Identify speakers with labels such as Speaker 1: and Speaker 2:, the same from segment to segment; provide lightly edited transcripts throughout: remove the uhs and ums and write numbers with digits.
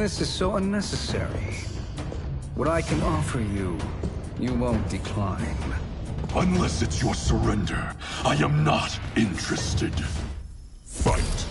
Speaker 1: this is so unnecessary. What I can offer you, you won't decline.
Speaker 2: Unless it's your surrender, I am not interested. Fight.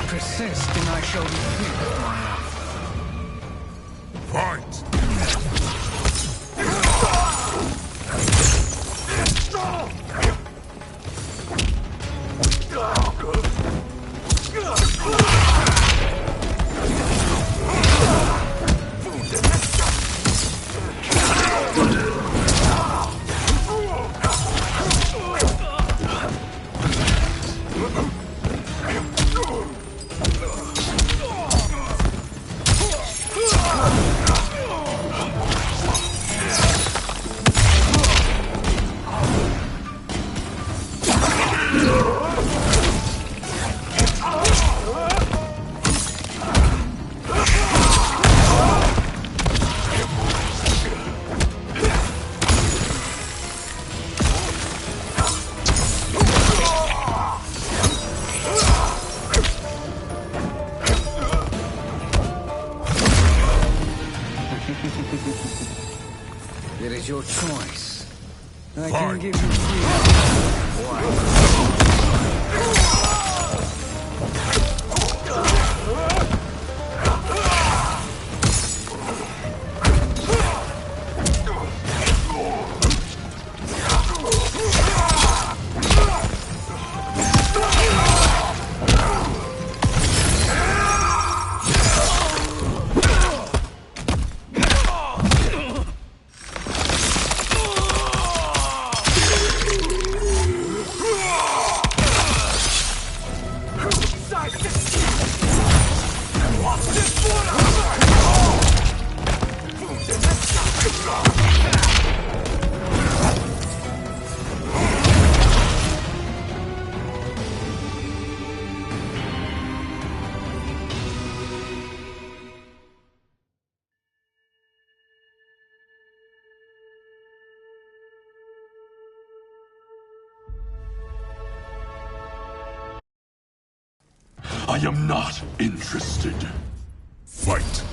Speaker 1: Persist, and I shall repeat my offer.
Speaker 2: Fight!
Speaker 1: It is your choice. I
Speaker 2: Fine.
Speaker 1: can give you freedom.
Speaker 2: I am not interested. Fight.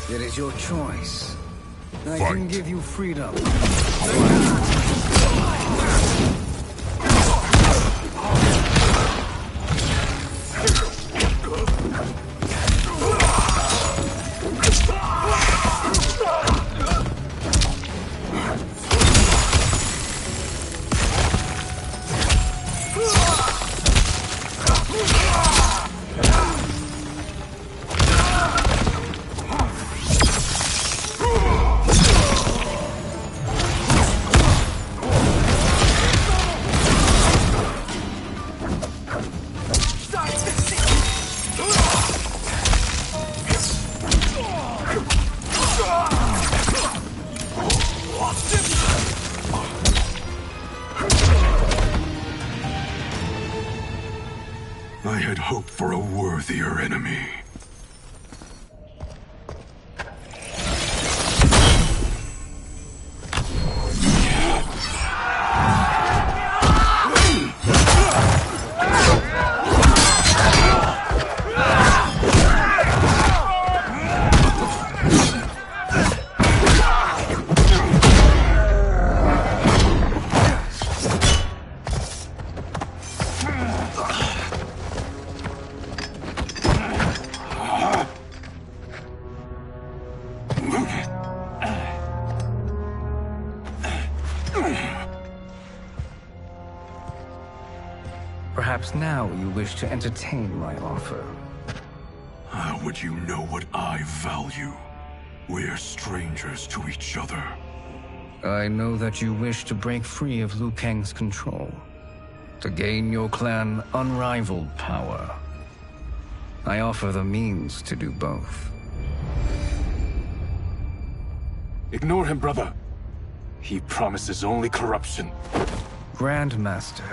Speaker 1: It is your choice. I
Speaker 2: Fight.
Speaker 1: can give you freedom.
Speaker 2: had hoped for a worthier enemy.
Speaker 1: Perhaps now you wish to entertain my offer.
Speaker 2: How would you know what I value? We're strangers to each other.
Speaker 1: I know that you wish to break free of Liu Kang's control, to gain your clan unrivaled power. I offer the means to do both.
Speaker 3: Ignore him, brother. He promises only corruption.
Speaker 1: Grandmaster,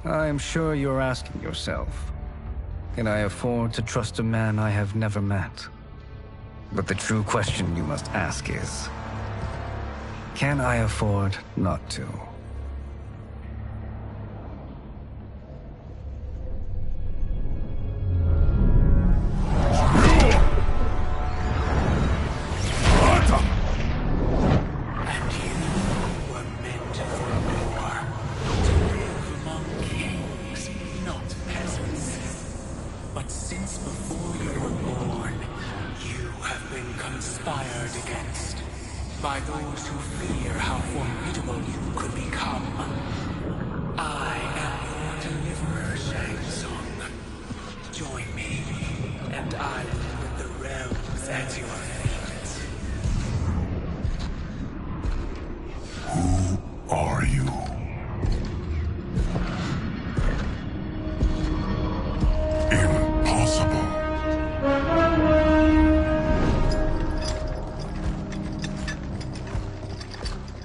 Speaker 1: I am sure you're asking yourself, can I afford to trust a man I have never met? But the true question you must ask is, can I afford not to?
Speaker 4: By those who fear how formidable you could become. I am your deliverer, Shang Tsung. Join me, and I will put the realms at your feet.
Speaker 2: Who are you? Impossible.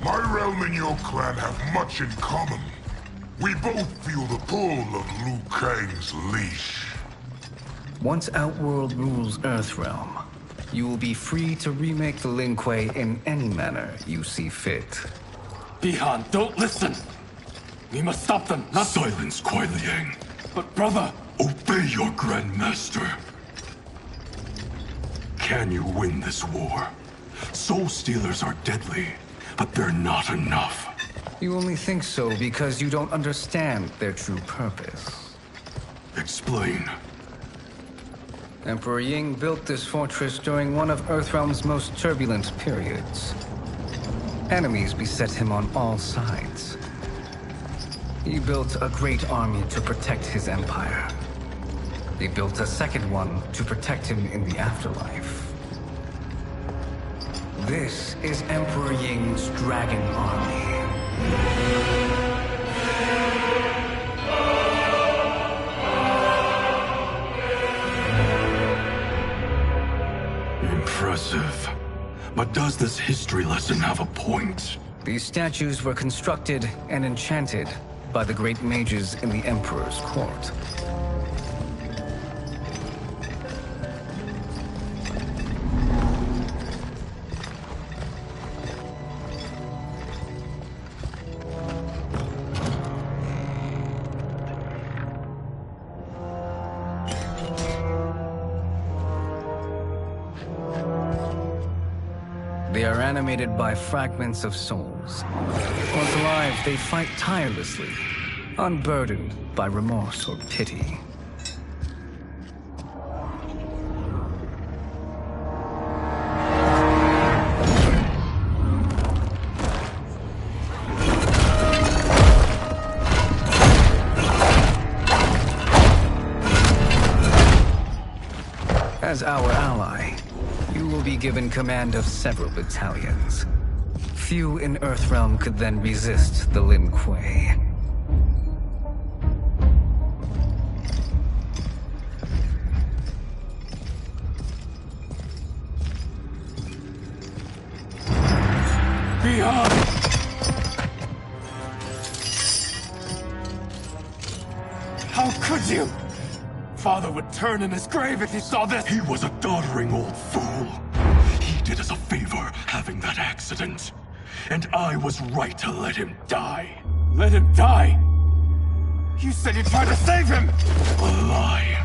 Speaker 5: My realm and your clan have much in common. We both feel the pull of Liu Kang's leash.
Speaker 1: Once Outworld rules Earthrealm, you will be free to remake the Lin Kuei in any manner you see fit.
Speaker 3: Bihan, don't listen! We must stop them, not—
Speaker 2: Silence, Kuai Liang.
Speaker 3: But brother!
Speaker 2: Obey your Grandmaster. Can you win this war? Soul Stealers are deadly, but they're not enough.
Speaker 1: You only think so because you don't understand their true purpose.
Speaker 2: Explain.
Speaker 1: Emperor Ying built this fortress during one of Earthrealm's most turbulent periods. Enemies beset him on all sides. He built a great army to protect his empire. He built a second one to protect him in the afterlife. This is Emperor Ying's Dragon Army.
Speaker 2: Impressive. But does this history lesson have a point?
Speaker 1: These statues were constructed and enchanted by the great mages in the Emperor's court. They are animated by fragments of souls. Once alive, they fight tirelessly, unburdened by remorse or pity. As our ally, you will be given command of several battalions. Few in Earthrealm could then resist the Lin Kuei.
Speaker 3: Bihan! How could you? father would turn in his grave if he saw this!
Speaker 2: He was a doddering old fool. He did us a favor having that accident. And I was right to let him die.
Speaker 3: Let him die? You said you tried to save him!
Speaker 2: A lie.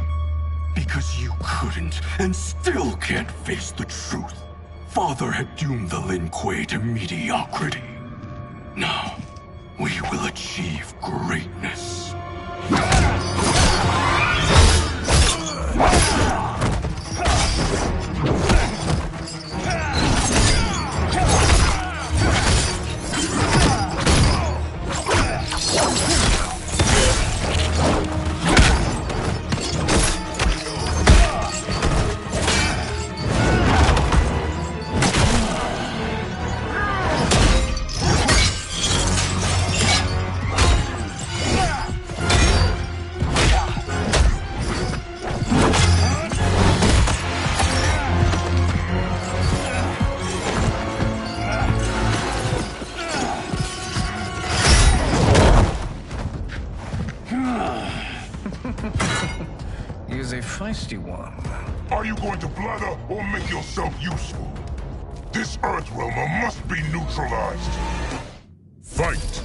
Speaker 2: Because you couldn't, and still can't face the truth. Father had doomed the Lin Kuei to mediocrity. Now, we will achieve greatness.
Speaker 1: He's a feisty one.
Speaker 5: Are you going to blather or make yourself useful? This Earthrealmer must be neutralized. Fight!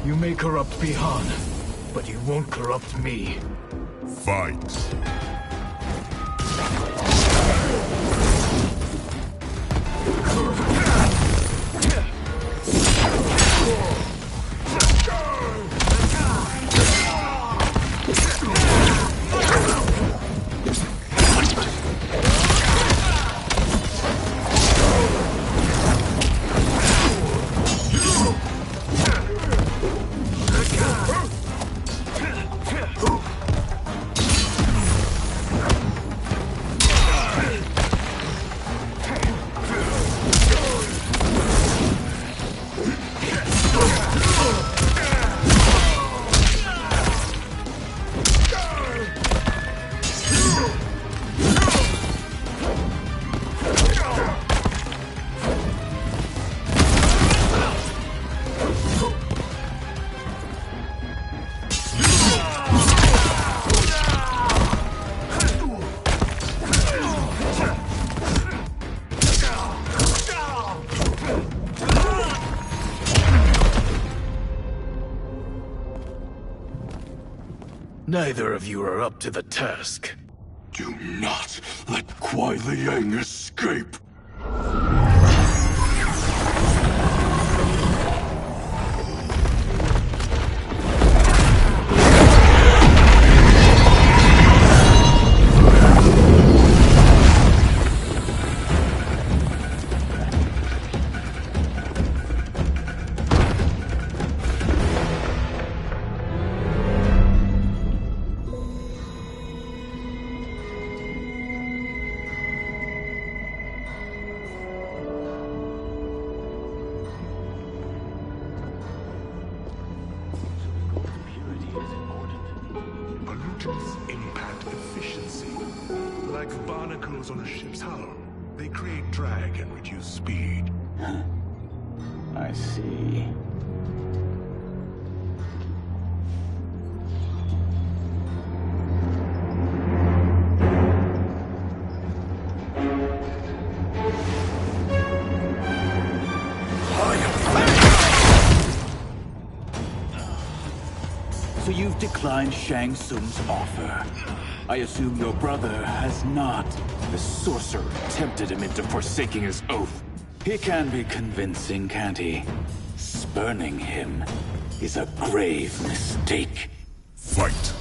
Speaker 3: You may corrupt Bihan, but you won't corrupt me.
Speaker 5: Fight!
Speaker 3: Neither of you are up to the task.
Speaker 2: Do not let Kuai Liang escape.
Speaker 5: Pollutants impact efficiency. Like barnacles on a ship's hull, they create drag and reduce speed.
Speaker 6: I see. So you've declined Shang Tsung's offer. I assume your brother has not. The sorcerer tempted him into forsaking his oath. He can be convincing, can't he? Spurning him is a grave mistake.
Speaker 5: Fight!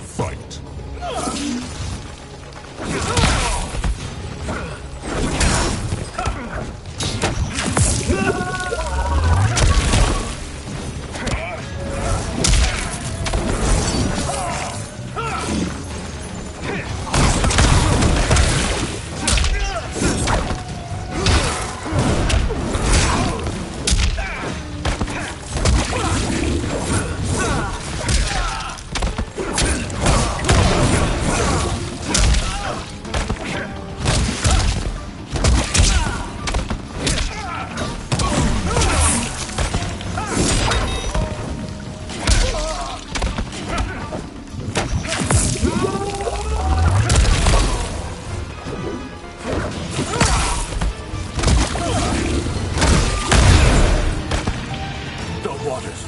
Speaker 5: Fight.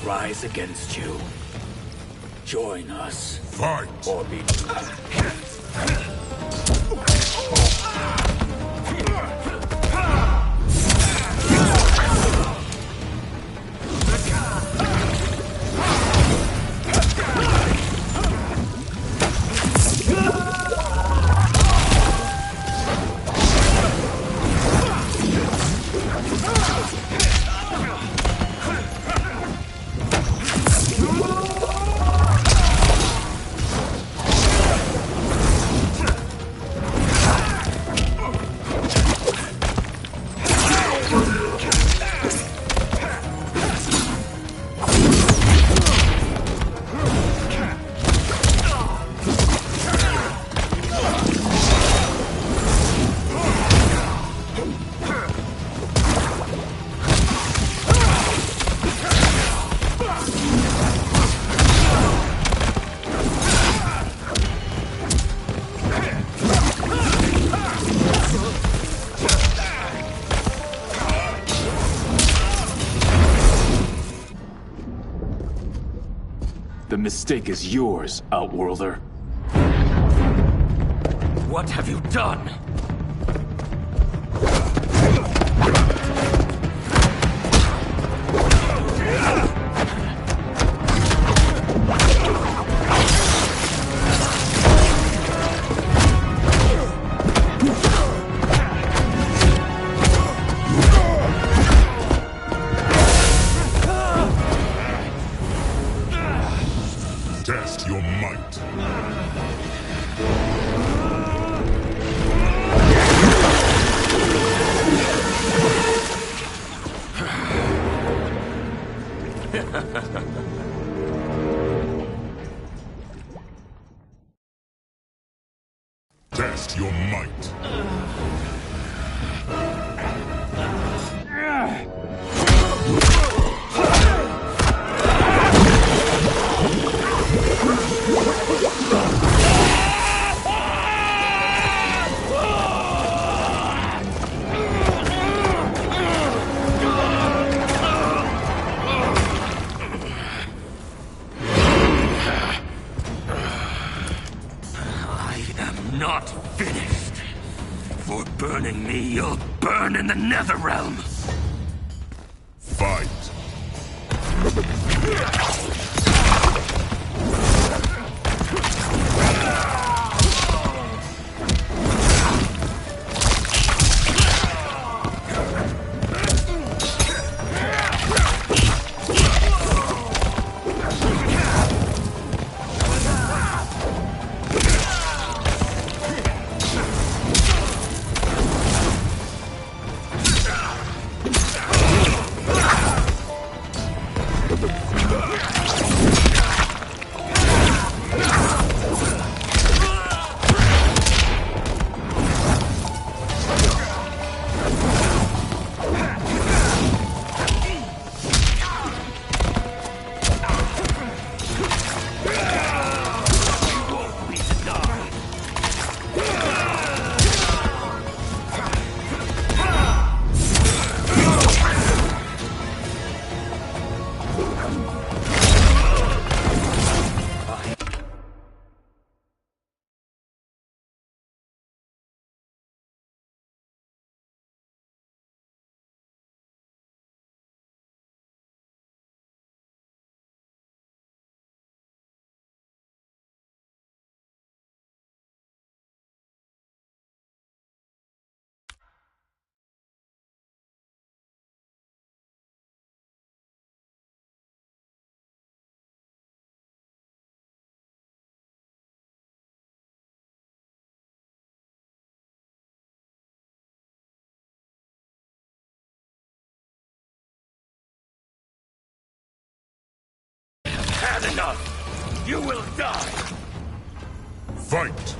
Speaker 6: Rise against you. Join us.
Speaker 5: Fight!
Speaker 6: Or be... The mistake is yours, Outworlder.
Speaker 4: What have you done?
Speaker 5: Test your might. Test your might.
Speaker 4: Not finished. For burning me, you'll burn in the Netherrealm.
Speaker 5: Fight.
Speaker 2: Had enough! You will die!
Speaker 5: Fight!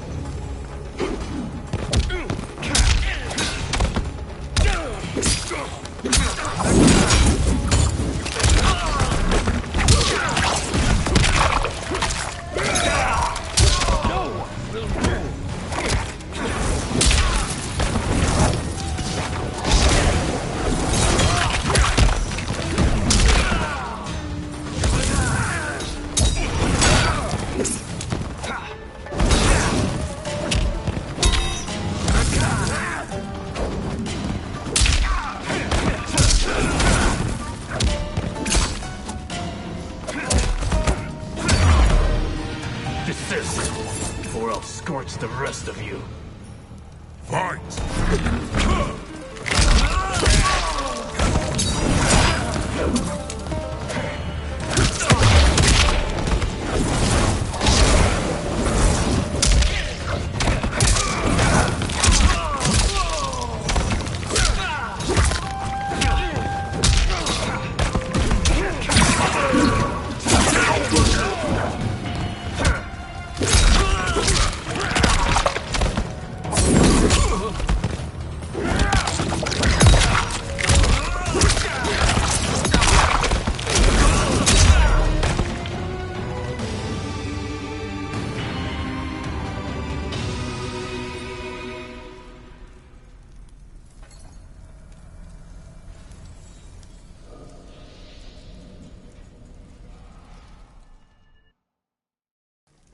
Speaker 3: Desist, or I'll scorch the rest of you.
Speaker 5: Fight!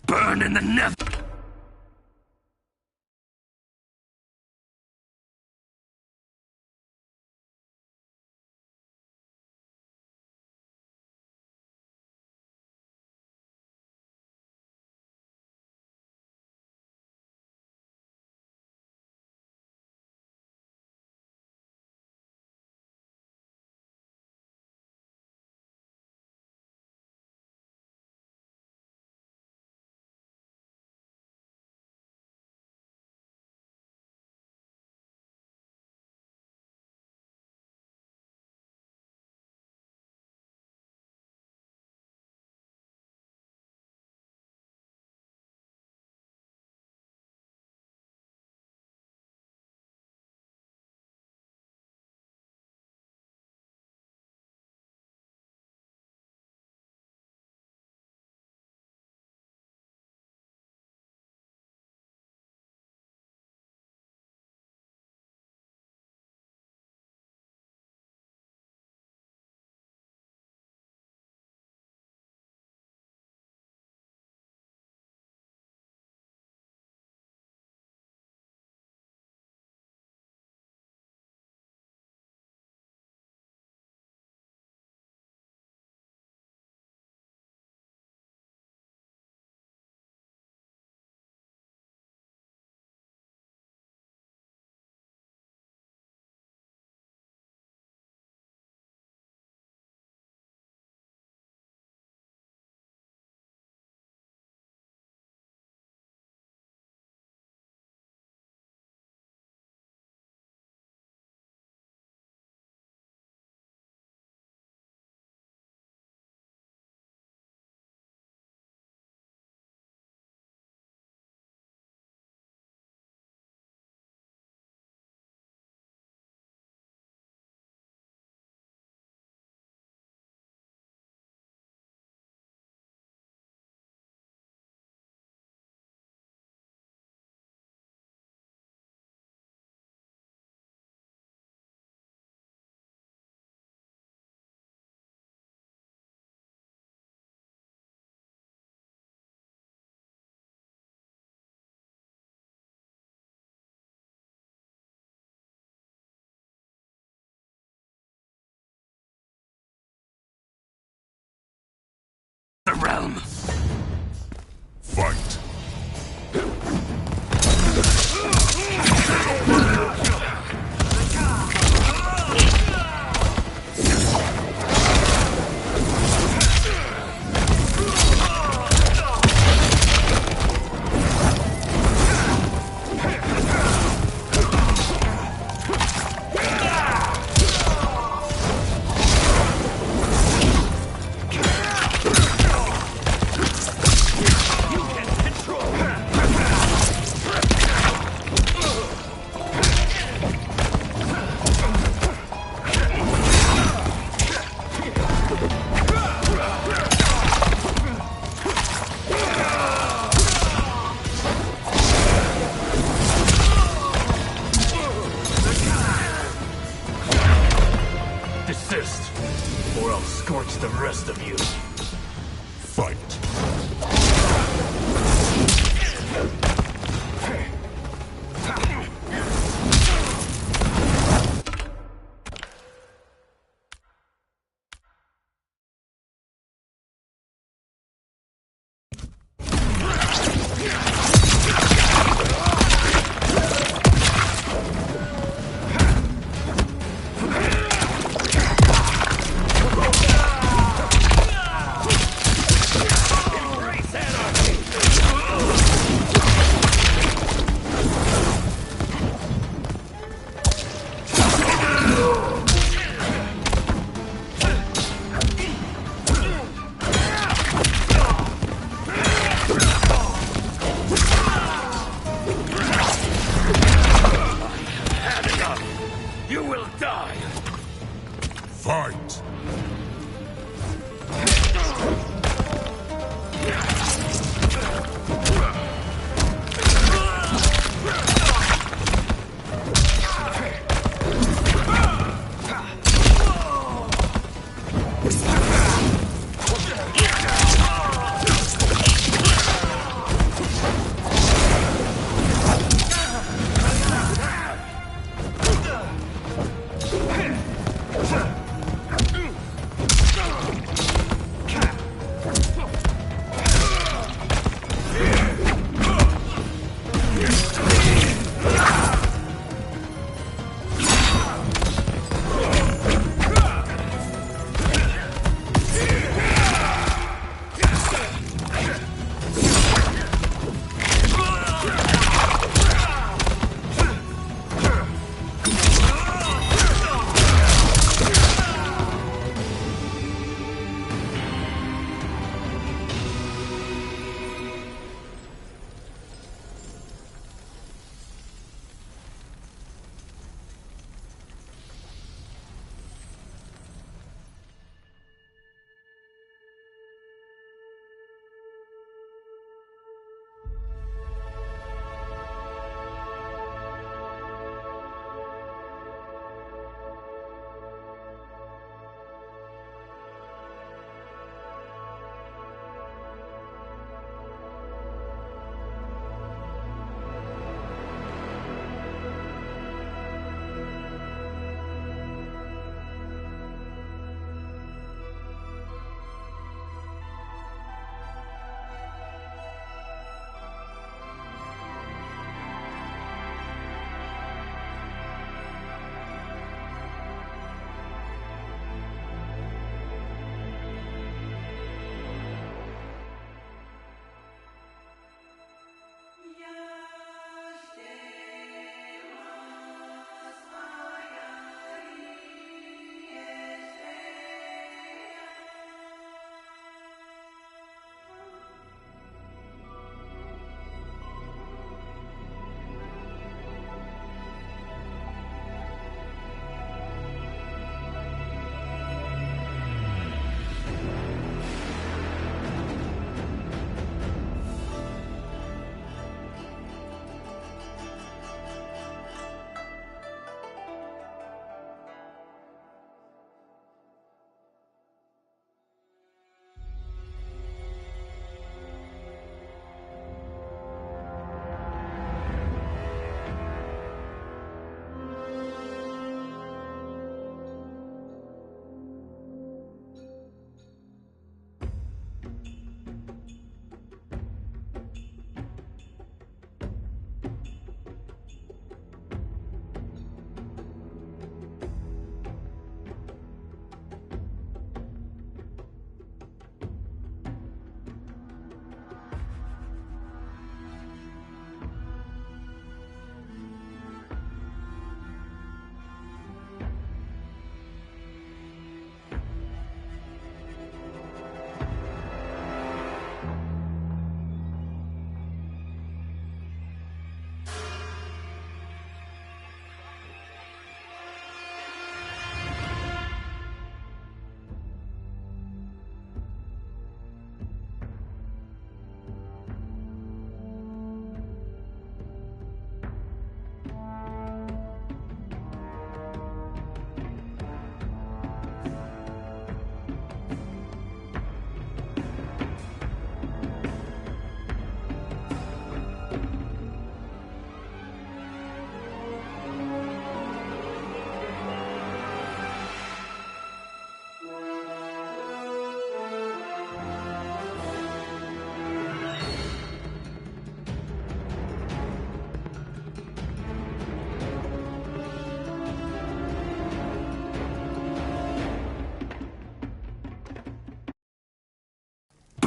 Speaker 2: Burn in the nether!
Speaker 3: scorch the rest of you.
Speaker 5: Fight.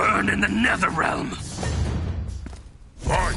Speaker 2: burn in the Netherrealm!
Speaker 5: Fight!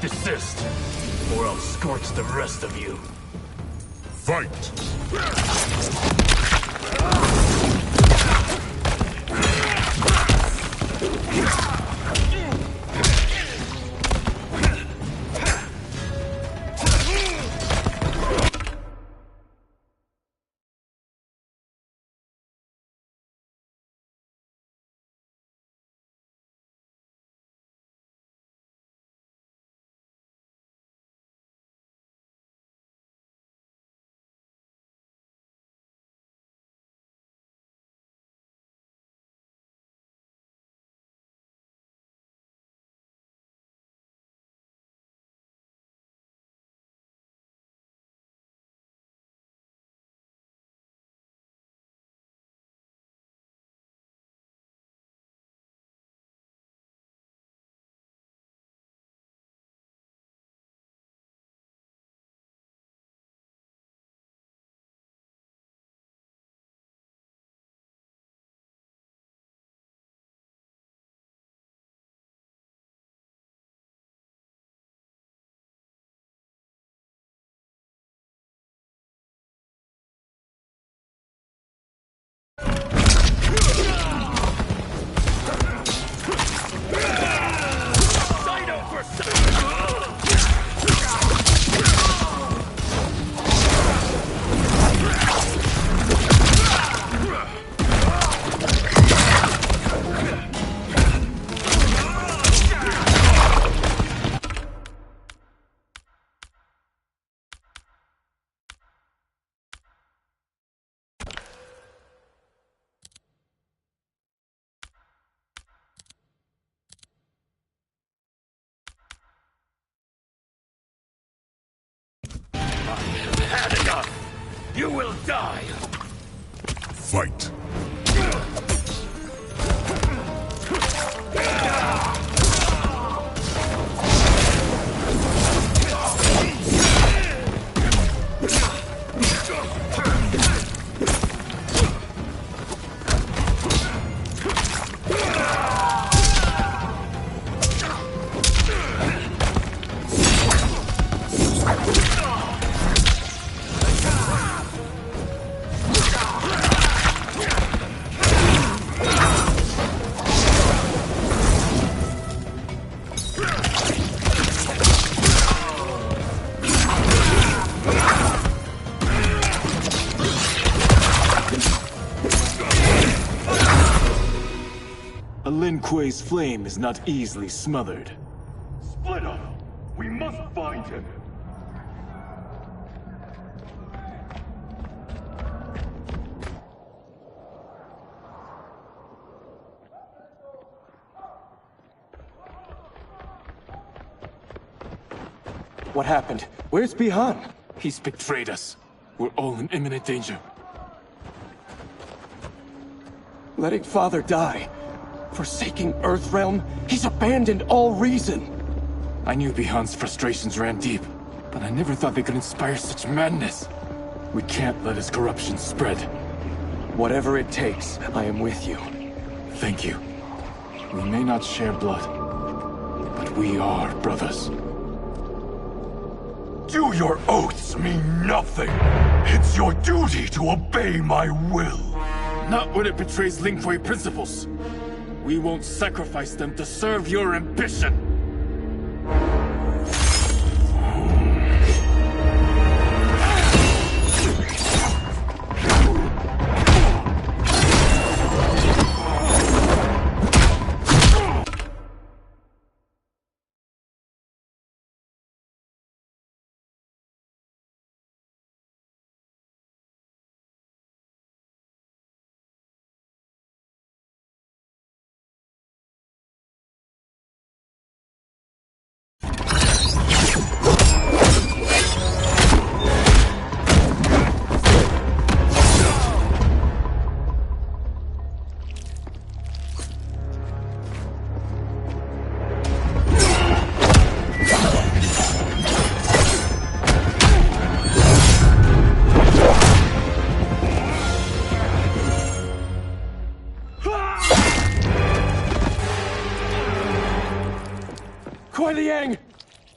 Speaker 3: Desist, or I'll scorch the rest of you.
Speaker 5: Fight!
Speaker 2: Had enough! You will die!
Speaker 5: Fight!
Speaker 6: Lin Kuei's flame is not easily smothered.
Speaker 2: Split up! We must find him!
Speaker 6: What happened? Where's Bihan? He's betrayed us. We're all in imminent danger.
Speaker 7: letting Father die, forsaking Earthrealm, he's abandoned all reason.
Speaker 6: I knew Bihan's frustrations ran deep, but I never thought they could inspire such madness. We can't let his corruption spread.
Speaker 7: Whatever it takes, I am with you.
Speaker 6: Thank you. We may not share blood, but we are brothers.
Speaker 2: Do your oaths mean nothing? It's your duty to obey my will.
Speaker 6: Not when it betrays Lin Kuei principles. We won't sacrifice them to serve your ambition.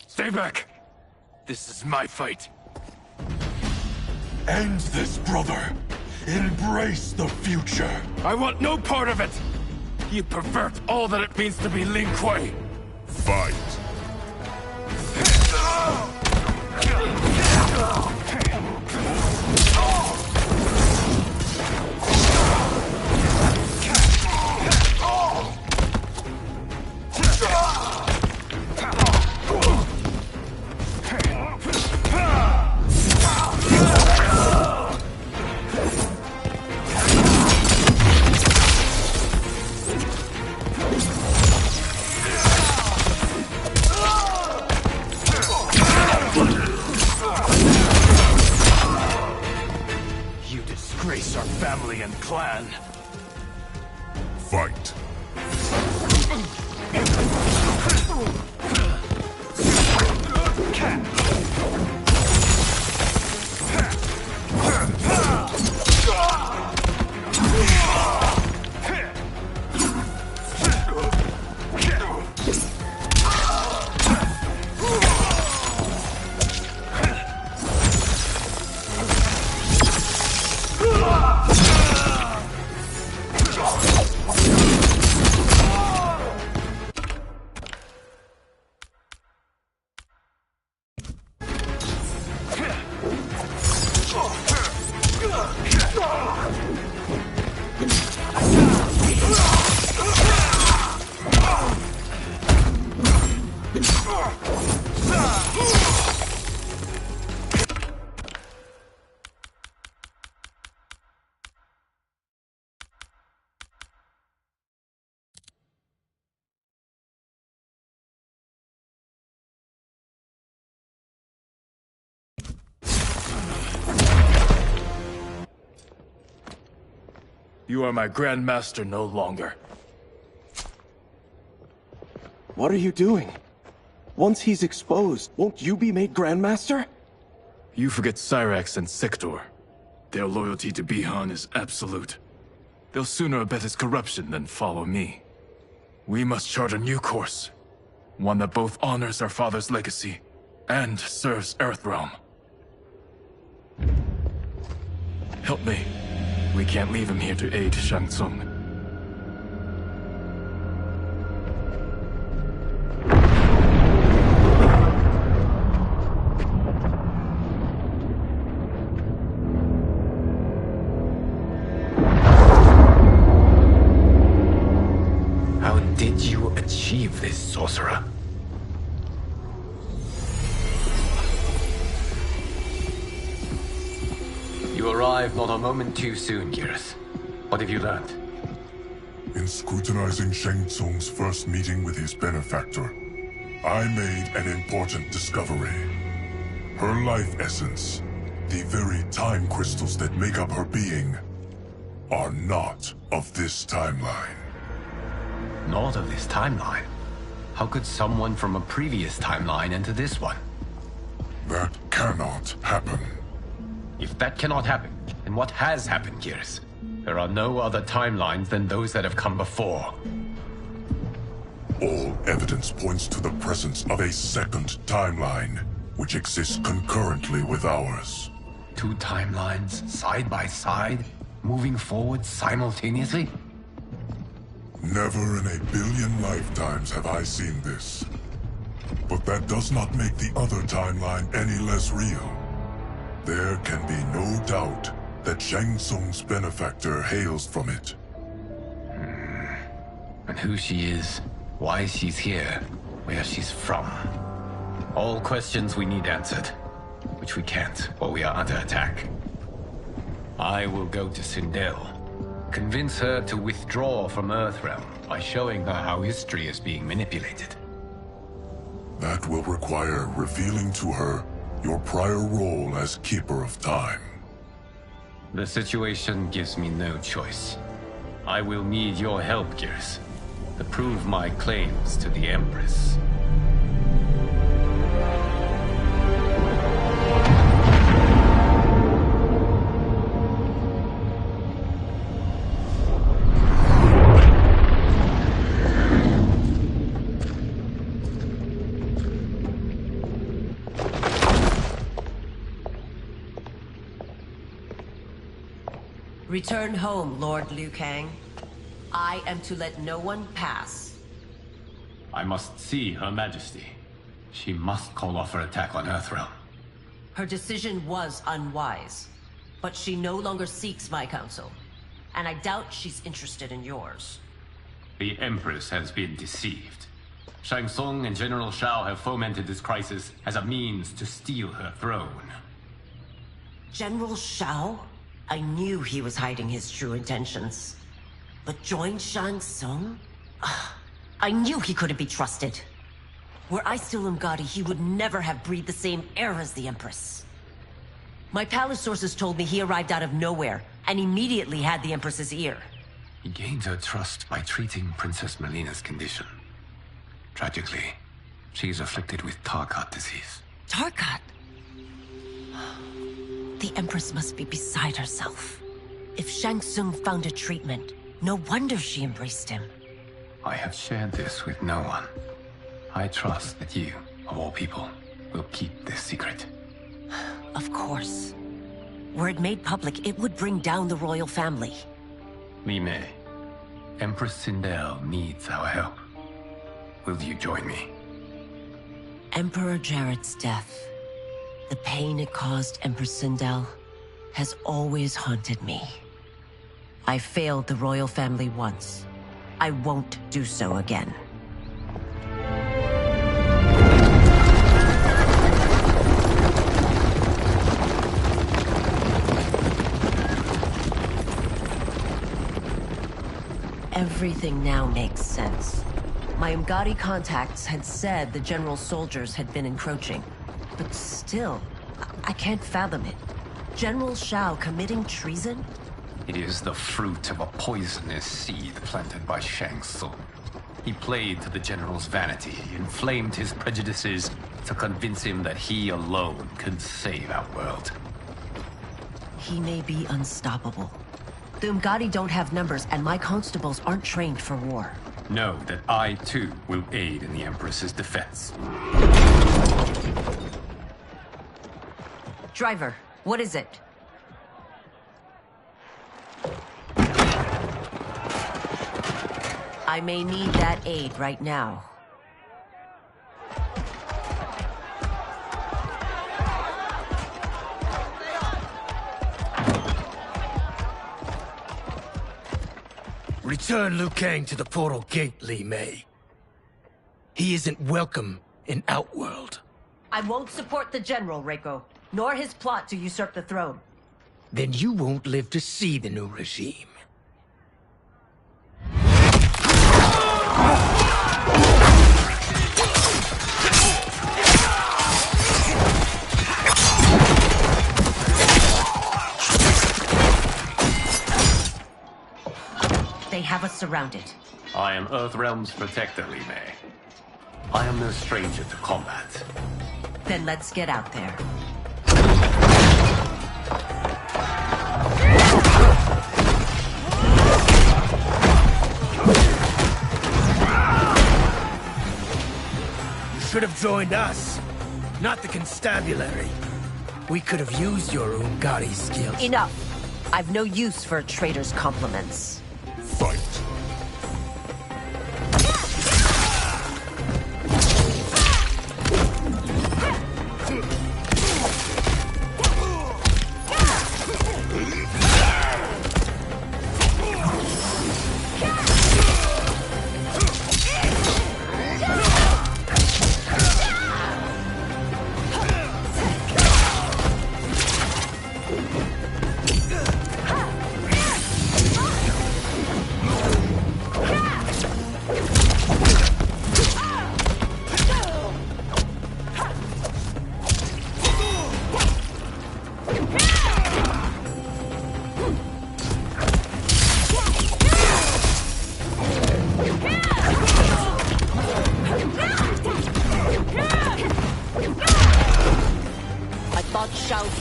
Speaker 2: Stay back!
Speaker 6: This is my fight.
Speaker 2: End this, brother! Embrace the future!
Speaker 6: I want no part of it! You pervert all that it means to be Lin Kuei!
Speaker 5: Fight!
Speaker 6: Our family and clan.
Speaker 5: Fight.
Speaker 6: You are my Grandmaster no longer.
Speaker 7: What are you doing? Once he's exposed, won't you be made Grandmaster?
Speaker 6: You forget Cyrax and Sector. Their loyalty to Bihan is absolute. They'll sooner abet his corruption than follow me. We must chart a new course. One that both honors our father's legacy and serves Earthrealm. Help me. We can't leave him here to aid Shang Tsung.
Speaker 4: How did you achieve this, sorcerer? You arrived not a moment too soon, Gareth. What have you learned?
Speaker 5: In scrutinizing Shang Tsung's first meeting with his benefactor, I made an important discovery. Her life essence, the very time crystals that make up her being, are not of this timeline.
Speaker 8: Not of this timeline? How could someone from a previous timeline enter this one?
Speaker 5: That cannot happen.
Speaker 8: If that cannot happen, then what has happened, Gears? There are no other timelines than those that have come before.
Speaker 5: All evidence points to the presence of a second timeline, which exists concurrently with ours.
Speaker 8: Two timelines, side by side, moving forward simultaneously?
Speaker 5: Never in a billion lifetimes have I seen this. But that does not make the other timeline any less real. There can be no doubt that Shang Tsung's benefactor hails from it.
Speaker 8: And who she is, why she's here, where she's from. All questions we need answered, which we can't while we are under attack. I will go to Sindel, convince her to withdraw from Earthrealm by showing her how history is being manipulated.
Speaker 5: That will require revealing to her your prior role as Keeper of Time.
Speaker 8: The situation gives me no choice. I will need your help, Gears, to prove my claims to the Empress.
Speaker 9: Return home, Lord Liu Kang. I am to let no one pass.
Speaker 8: I must see Her Majesty. She must call off her attack on Earthrealm.
Speaker 9: Her decision was unwise, but she no longer seeks my counsel, and I doubt she's interested in yours.
Speaker 8: The Empress has been deceived. Shang Tsung and General Shao have fomented this crisis as a means to steal her throne.
Speaker 9: General Shao? I knew he was hiding his true intentions. But join Shang Tsung? I knew he couldn't be trusted. Were I still Umgadi, he would never have breathed the same air as the Empress. My palace sources told me he arrived out of nowhere, and immediately had the Empress's ear.
Speaker 8: He gained her trust by treating Princess Melina's condition. Tragically, she's afflicted with Tarkat disease.
Speaker 9: Tarkat? The Empress must be beside herself. If Shang Tsung found a treatment, no wonder she embraced him.
Speaker 8: I have shared this with no one. I trust that you, of all people, will keep this secret.
Speaker 9: Of course. Were it made public, it would bring down the royal family.
Speaker 8: Li Mei, Empress Sindel needs our help. Will you join me?
Speaker 9: Emperor Jarrett's death, the pain it caused Empress Sindel, has always haunted me. I failed the royal family once. I won't do so again. Everything now makes sense. My Umgadi contacts had said the general's soldiers had been encroaching. But still, I can't fathom it. General Shao committing treason?
Speaker 8: It is the fruit of a poisonous seed planted by Shang Tsung. He played to the general's vanity, inflamed his prejudices to convince him that he alone could save our world.
Speaker 9: He may be unstoppable. The Umgadi don't have numbers, and my constables aren't trained for war.
Speaker 8: Know that I, too, will aid in the Empress's defense.
Speaker 9: Driver, what is it? I may need that aid right now.
Speaker 3: Return Liu Kang to the portal gate, Li Mei. He isn't welcome in Outworld.
Speaker 9: I won't support the General, Reiko, nor his plot to usurp the throne.
Speaker 3: Then you won't live to see the new regime.
Speaker 9: They have us surrounded.
Speaker 8: I am Earthrealm's protector, Li Mei. I am no stranger to combat.
Speaker 9: Then let's get out there.
Speaker 3: You should have joined us, not the constabulary. We could have used your Ungari skills.
Speaker 9: Enough! I've no use for a traitor's compliments.
Speaker 5: Fight.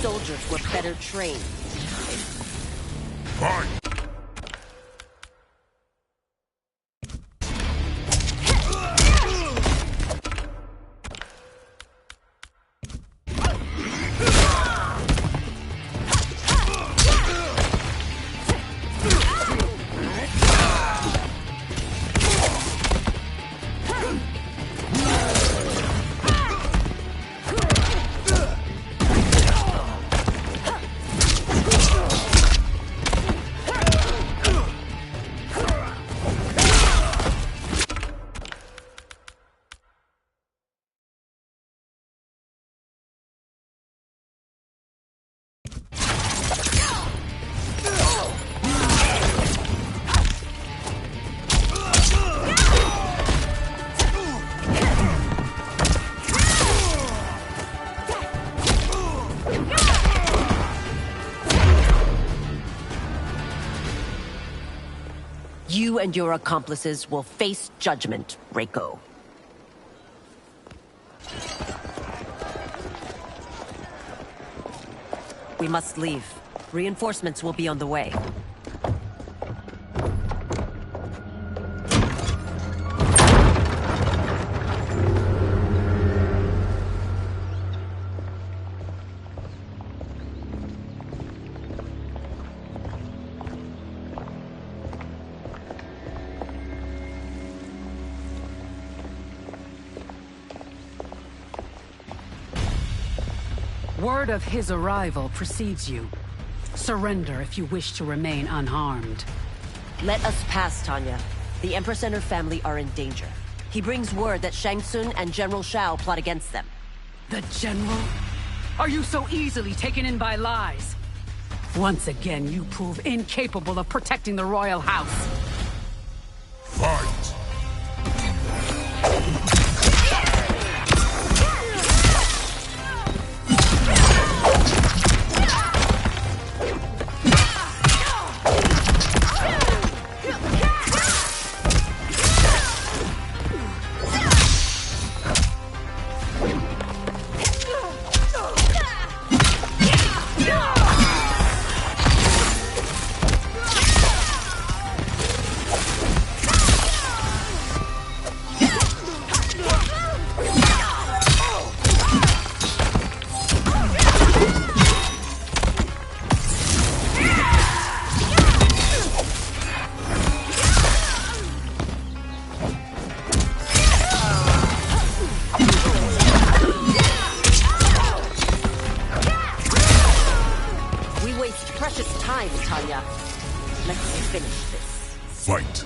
Speaker 9: Soldiers were better trained.
Speaker 5: Fight.
Speaker 9: You and your accomplices will face judgment, Reiko. We must leave. Reinforcements will be on the way.
Speaker 10: Word of his arrival precedes you. Surrender if you wish to remain unharmed.
Speaker 9: Let us pass, Tanya. The Empress and her family are in danger. He brings word that Shang Tsung and General Shao plot against them.
Speaker 10: The General? Are you so easily taken in by lies? Once again, you prove incapable of protecting the royal house.
Speaker 5: Fight!
Speaker 9: Tanya. Let's finish this.
Speaker 5: Fight.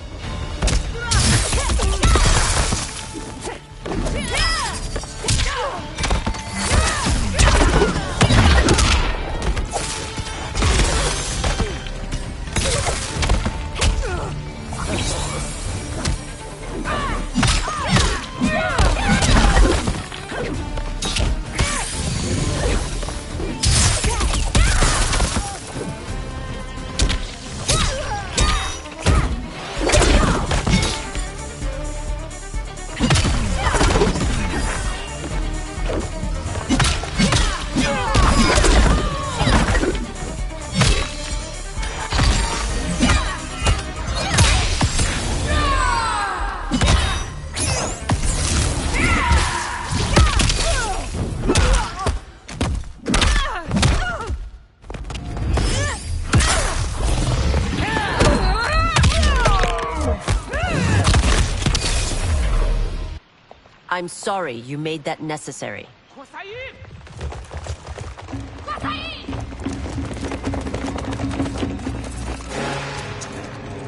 Speaker 9: I'm sorry you made that necessary.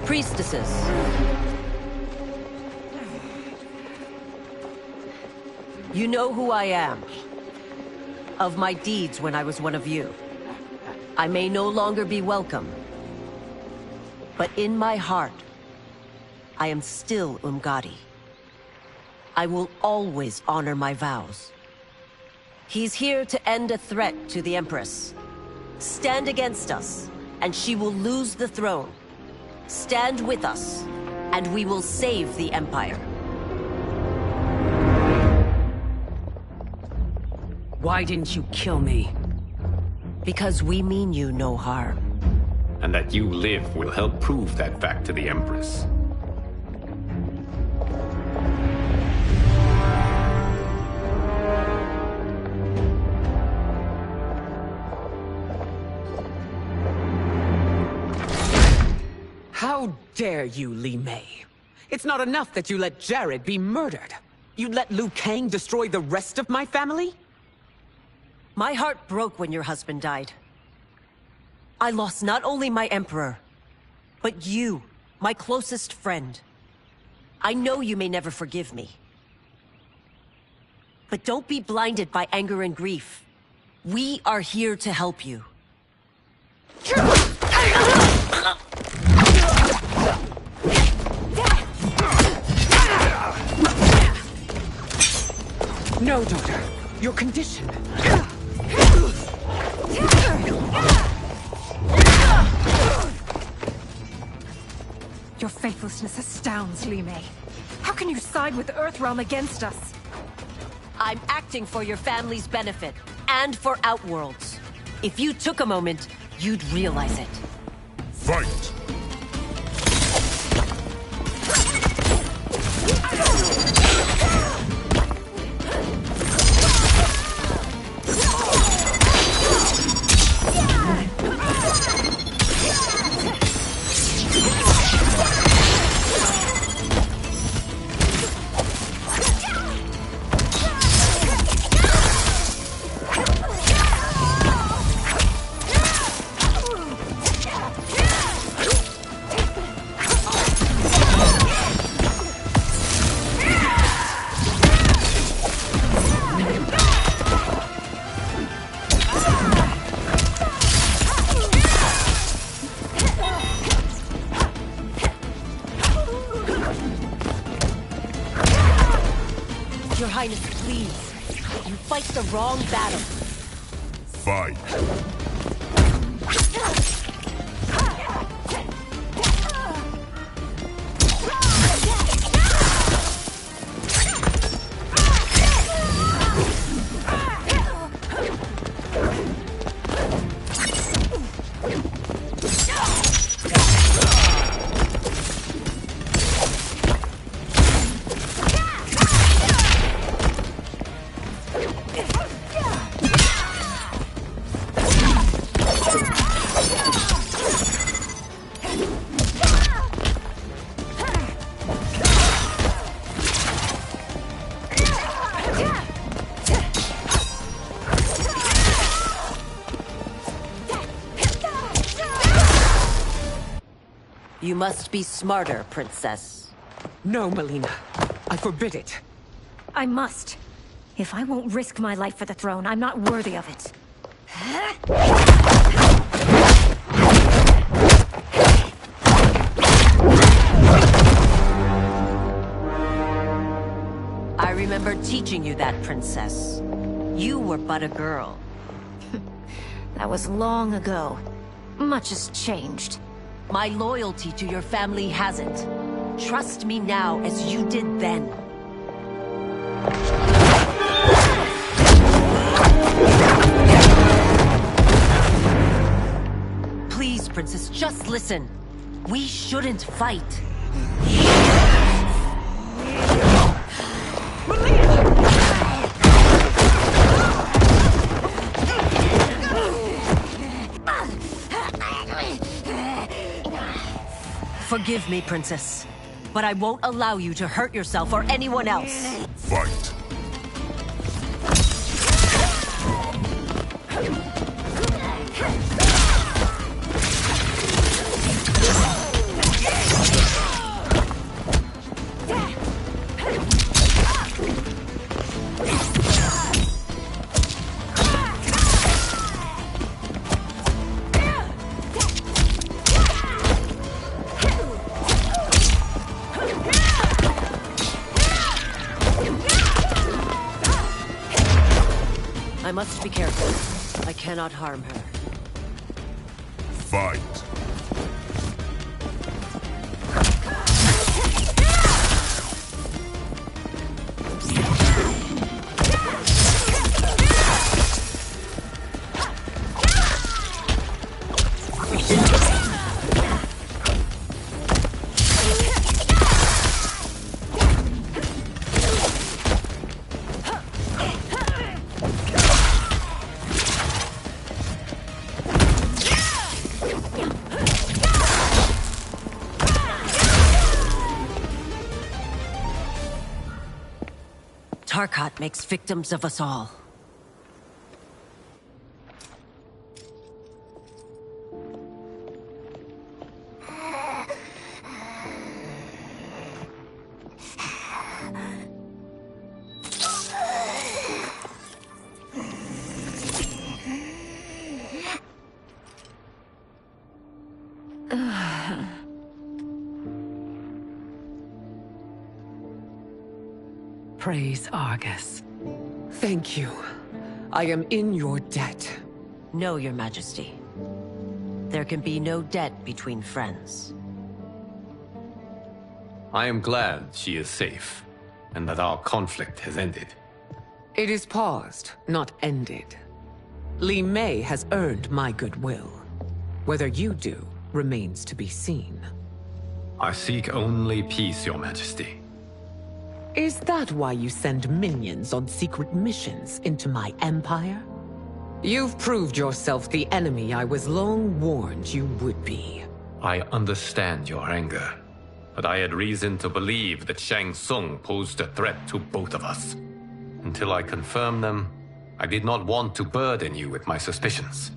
Speaker 9: Priestesses. You know who I am. Of my deeds when I was one of you. I may no longer be welcome. But in my heart, I am still Umgadi. I will always honor my vows. He's here to end a threat to the Empress. Stand against us, and she will lose the throne. Stand with us, and we will save the Empire.
Speaker 10: Why didn't you kill me?
Speaker 9: Because we mean you no harm.
Speaker 8: And that you live will help prove that fact to the Empress.
Speaker 11: How dare you, Li Mei? It's not enough that you let Jared be murdered. You'd let Liu Kang destroy the rest of my family?
Speaker 9: My heart broke when your husband died. I lost not only my emperor, but you, my closest friend. I know you may never forgive me. But don't be blinded by anger and grief. We are here to help you.
Speaker 11: No, daughter. Your condition.
Speaker 12: Your faithlessness astounds, Li Mei. How can you side with Earthrealm against us?
Speaker 9: I'm acting for your family's benefit, and for Outworld's. If you took a moment, you'd realize it.
Speaker 5: Fight!
Speaker 9: Your Highness, please. You fight the wrong battle.
Speaker 5: Fight!
Speaker 9: You must be smarter, Princess.
Speaker 11: No, Melina. I forbid it.
Speaker 12: I must. If I won't risk my life for the throne, I'm not worthy of it.
Speaker 9: I remember teaching you that, Princess. You were but a girl.
Speaker 12: That was long ago. Much has changed.
Speaker 9: My loyalty to your family hasn't. Trust me now as you did then. Please, Princess, just listen. We shouldn't fight. Forgive me, Princess, but I won't allow you to hurt yourself or anyone else.
Speaker 5: Fight!
Speaker 9: must be careful. I cannot harm her.
Speaker 5: Fight!
Speaker 9: Tarkat makes victims of us all.
Speaker 11: Praise Argus. Thank you. I am in your debt.
Speaker 9: No, Your Majesty. There can be no debt between friends.
Speaker 8: I am glad she is safe, and that our conflict has ended.
Speaker 11: It is paused, not ended. Li Mei has earned my goodwill. Whether you do remains to be seen.
Speaker 8: I seek only peace, Your Majesty.
Speaker 11: Is that why you send minions on secret missions into my empire? You've proved yourself the enemy I was long warned you would be.
Speaker 8: I understand your anger, but I had reason to believe that Shang Tsung posed a threat to both of us. Until I confirmed them, I did not want to burden you with my suspicions.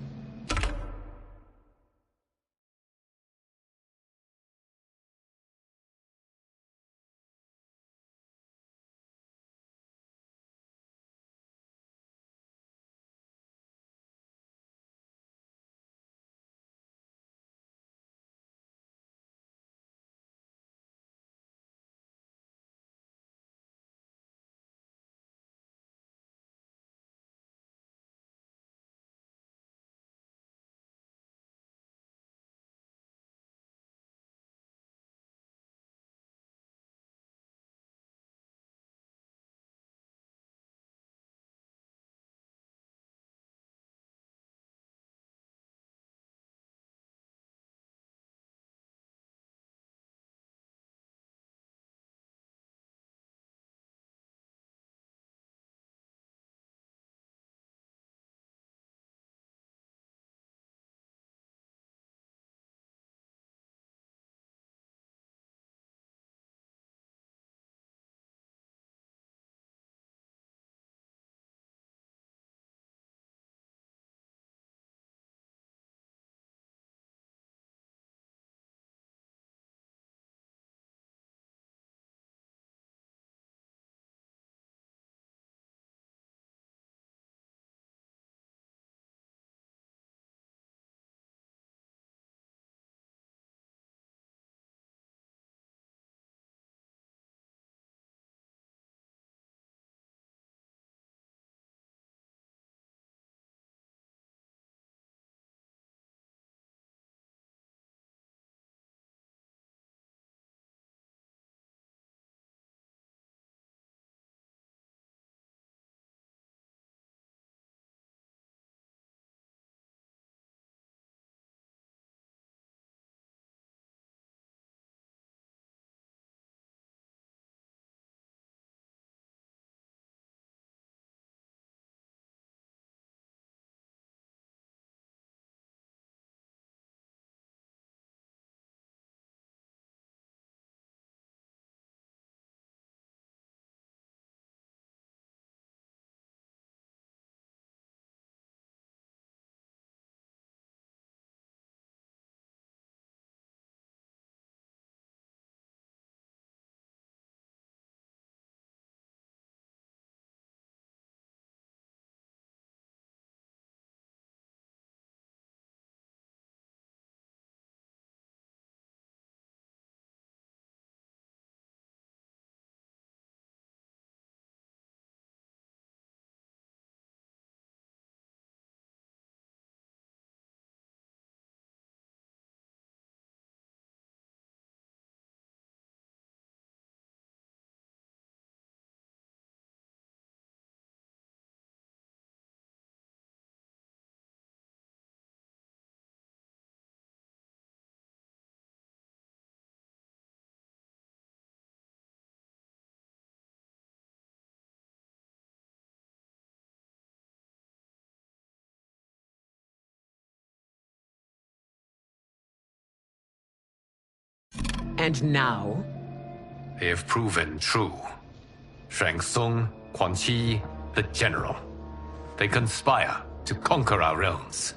Speaker 11: And now?
Speaker 8: They have proven true. Shang Tsung, Quan Chi, the General. They conspire to conquer our realms.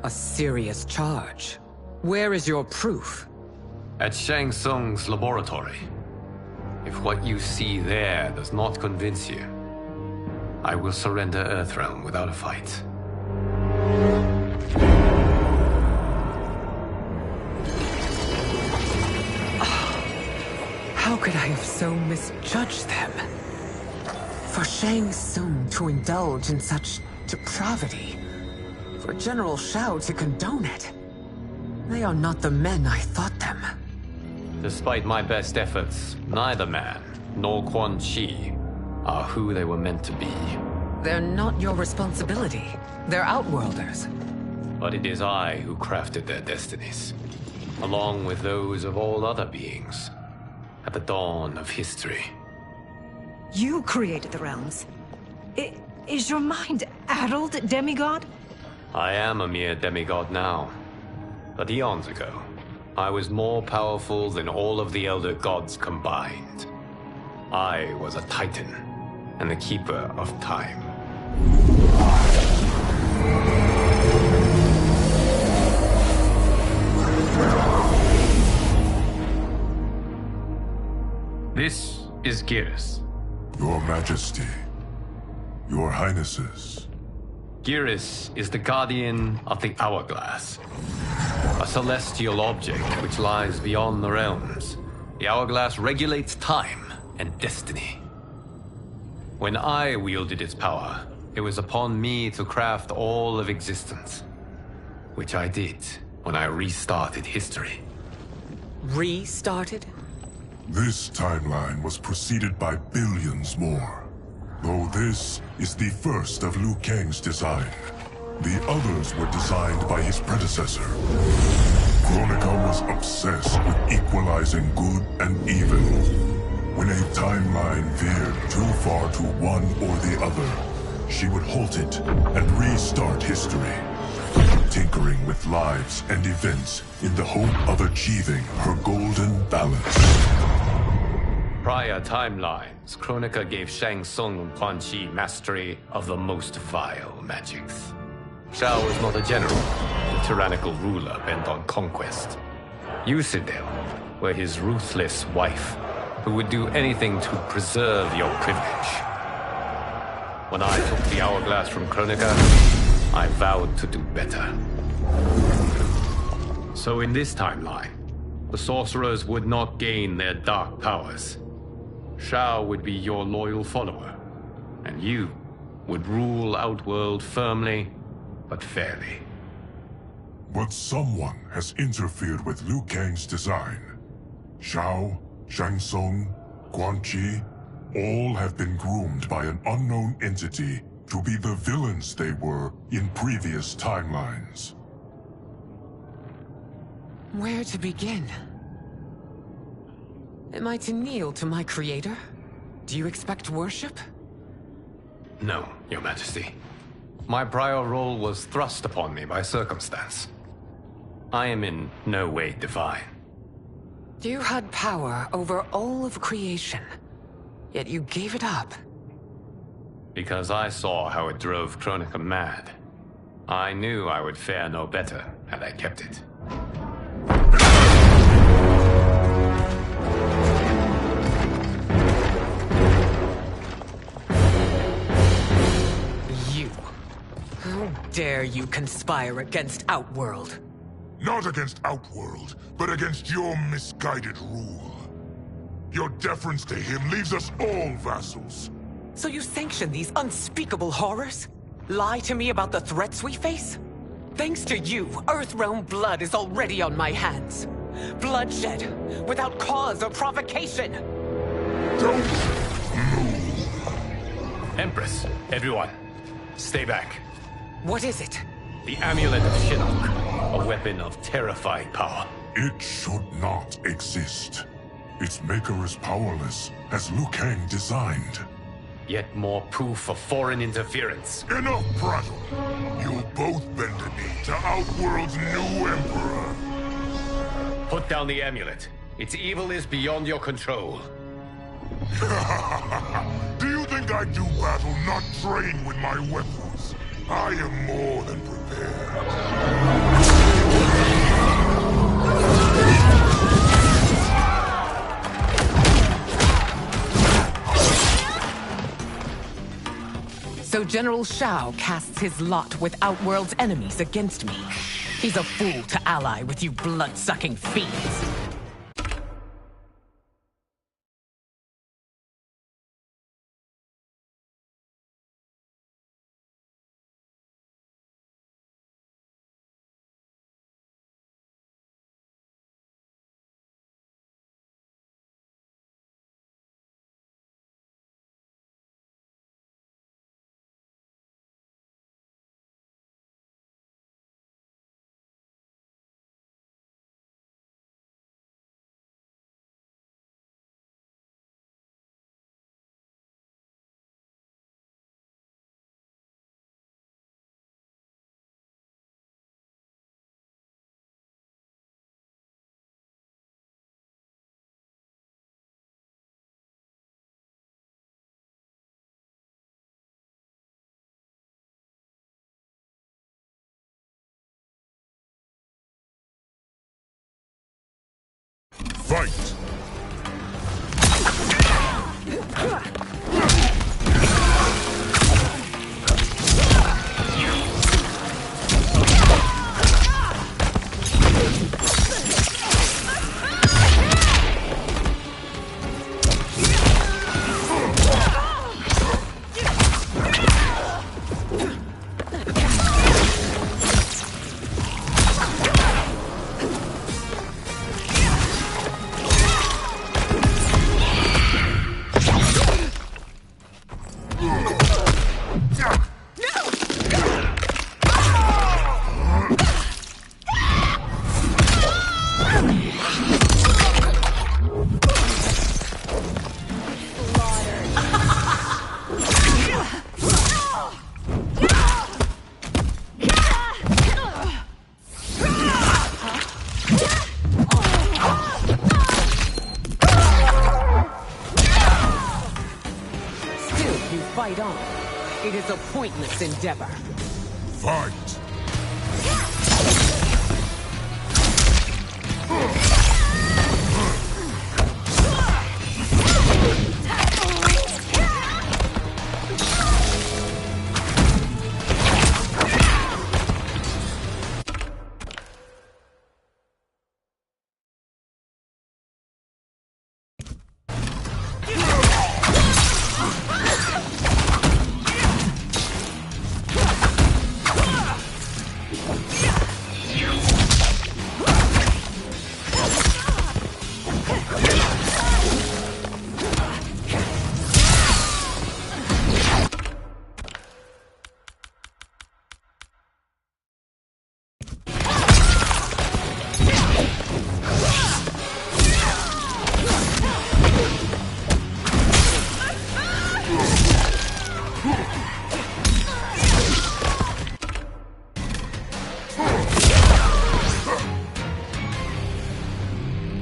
Speaker 11: A serious charge. Where is your proof?
Speaker 8: At Shang Tsung's laboratory. If what you see there does not convince you, I will surrender Earthrealm without a fight.
Speaker 11: How could I have so misjudged them? For Shang Tsung to indulge in such depravity, for General Shao to condone it, they are not the men I thought them.
Speaker 8: Despite my best efforts, neither man nor Quan Chi are who they were meant to be.
Speaker 11: They're not your responsibility. They're Outworlders.
Speaker 8: But it is I who crafted their destinies, along with those of all other beings, at the dawn of history.
Speaker 12: You created the realms. Is your mind addled, demigod?
Speaker 8: I am a mere demigod now. But eons ago, I was more powerful than all of the Elder Gods combined. I was a Titan, and the Keeper of Time. This is Geras.
Speaker 5: Your Majesty. Your Highnesses.
Speaker 8: Geras is the guardian of the Hourglass. A celestial object which lies beyond the realms. The Hourglass regulates time and destiny. When I wielded its power, it was upon me to craft all of existence. Which I did when I restarted history.
Speaker 11: Restarted?
Speaker 5: This timeline was preceded by billions more. Though this is the first of Liu Kang's design. The others were designed by his predecessor. Kronika was obsessed with equalizing good and evil. When a timeline veered too far to one or the other, she would halt it and restart history, tinkering with lives and events in the hope of achieving her golden balance.
Speaker 8: Prior timelines, Kronika gave Shang Tsung and Quan Chi mastery of the most vile magics. Shao was not a general, a tyrannical ruler bent on conquest. You, Citadel, were his ruthless wife, who would do anything to preserve your privilege. When I took the Hourglass from Kronika, I vowed to do better. So in this timeline, the sorcerers would not gain their dark powers. Shao would be your loyal follower, and you would rule Outworld firmly, but fairly.
Speaker 5: But someone has interfered with Liu Kang's design. Shao, Shang Tsung, Quan Chi, all have been groomed by an unknown entity to be the villains they were in previous timelines.
Speaker 11: Where to begin? Am I to kneel to my creator? Do you expect worship?
Speaker 8: No, Your Majesty. My prior role was thrust upon me by circumstance. I am in no way divine.
Speaker 11: You had power over all of creation, yet you gave it up.
Speaker 8: Because I saw how it drove Kronika mad. I knew I would fare no better had I kept it.
Speaker 11: How dare you conspire against Outworld?
Speaker 5: Not against Outworld, but against your misguided rule. Your deference to him leaves us all vassals.
Speaker 11: So you sanction these unspeakable horrors? Lie to me about the threats we face? Thanks to you, Earthrealm blood is already on my hands. Bloodshed, without cause or provocation.
Speaker 5: Don't move.
Speaker 8: Empress, everyone, stay back.
Speaker 11: What is it?
Speaker 8: The Amulet of Shinnok, a weapon of terrifying power.
Speaker 5: It should not exist. Its maker is powerless, as Liu Kang designed.
Speaker 8: Yet more proof of foreign interference.
Speaker 5: Enough prattle! You'll both bend a knee to Outworld's new emperor.
Speaker 8: Put down the amulet. Its evil is beyond your control.
Speaker 5: Do you think I do battle not trained with my weapons? I am more than prepared.
Speaker 11: So General Shao casts his lot with Outworld's enemies against me. He's a fool to ally with you blood-sucking fiends.
Speaker 5: Fight!
Speaker 11: Fight on. It is a pointless endeavor.
Speaker 5: Fight!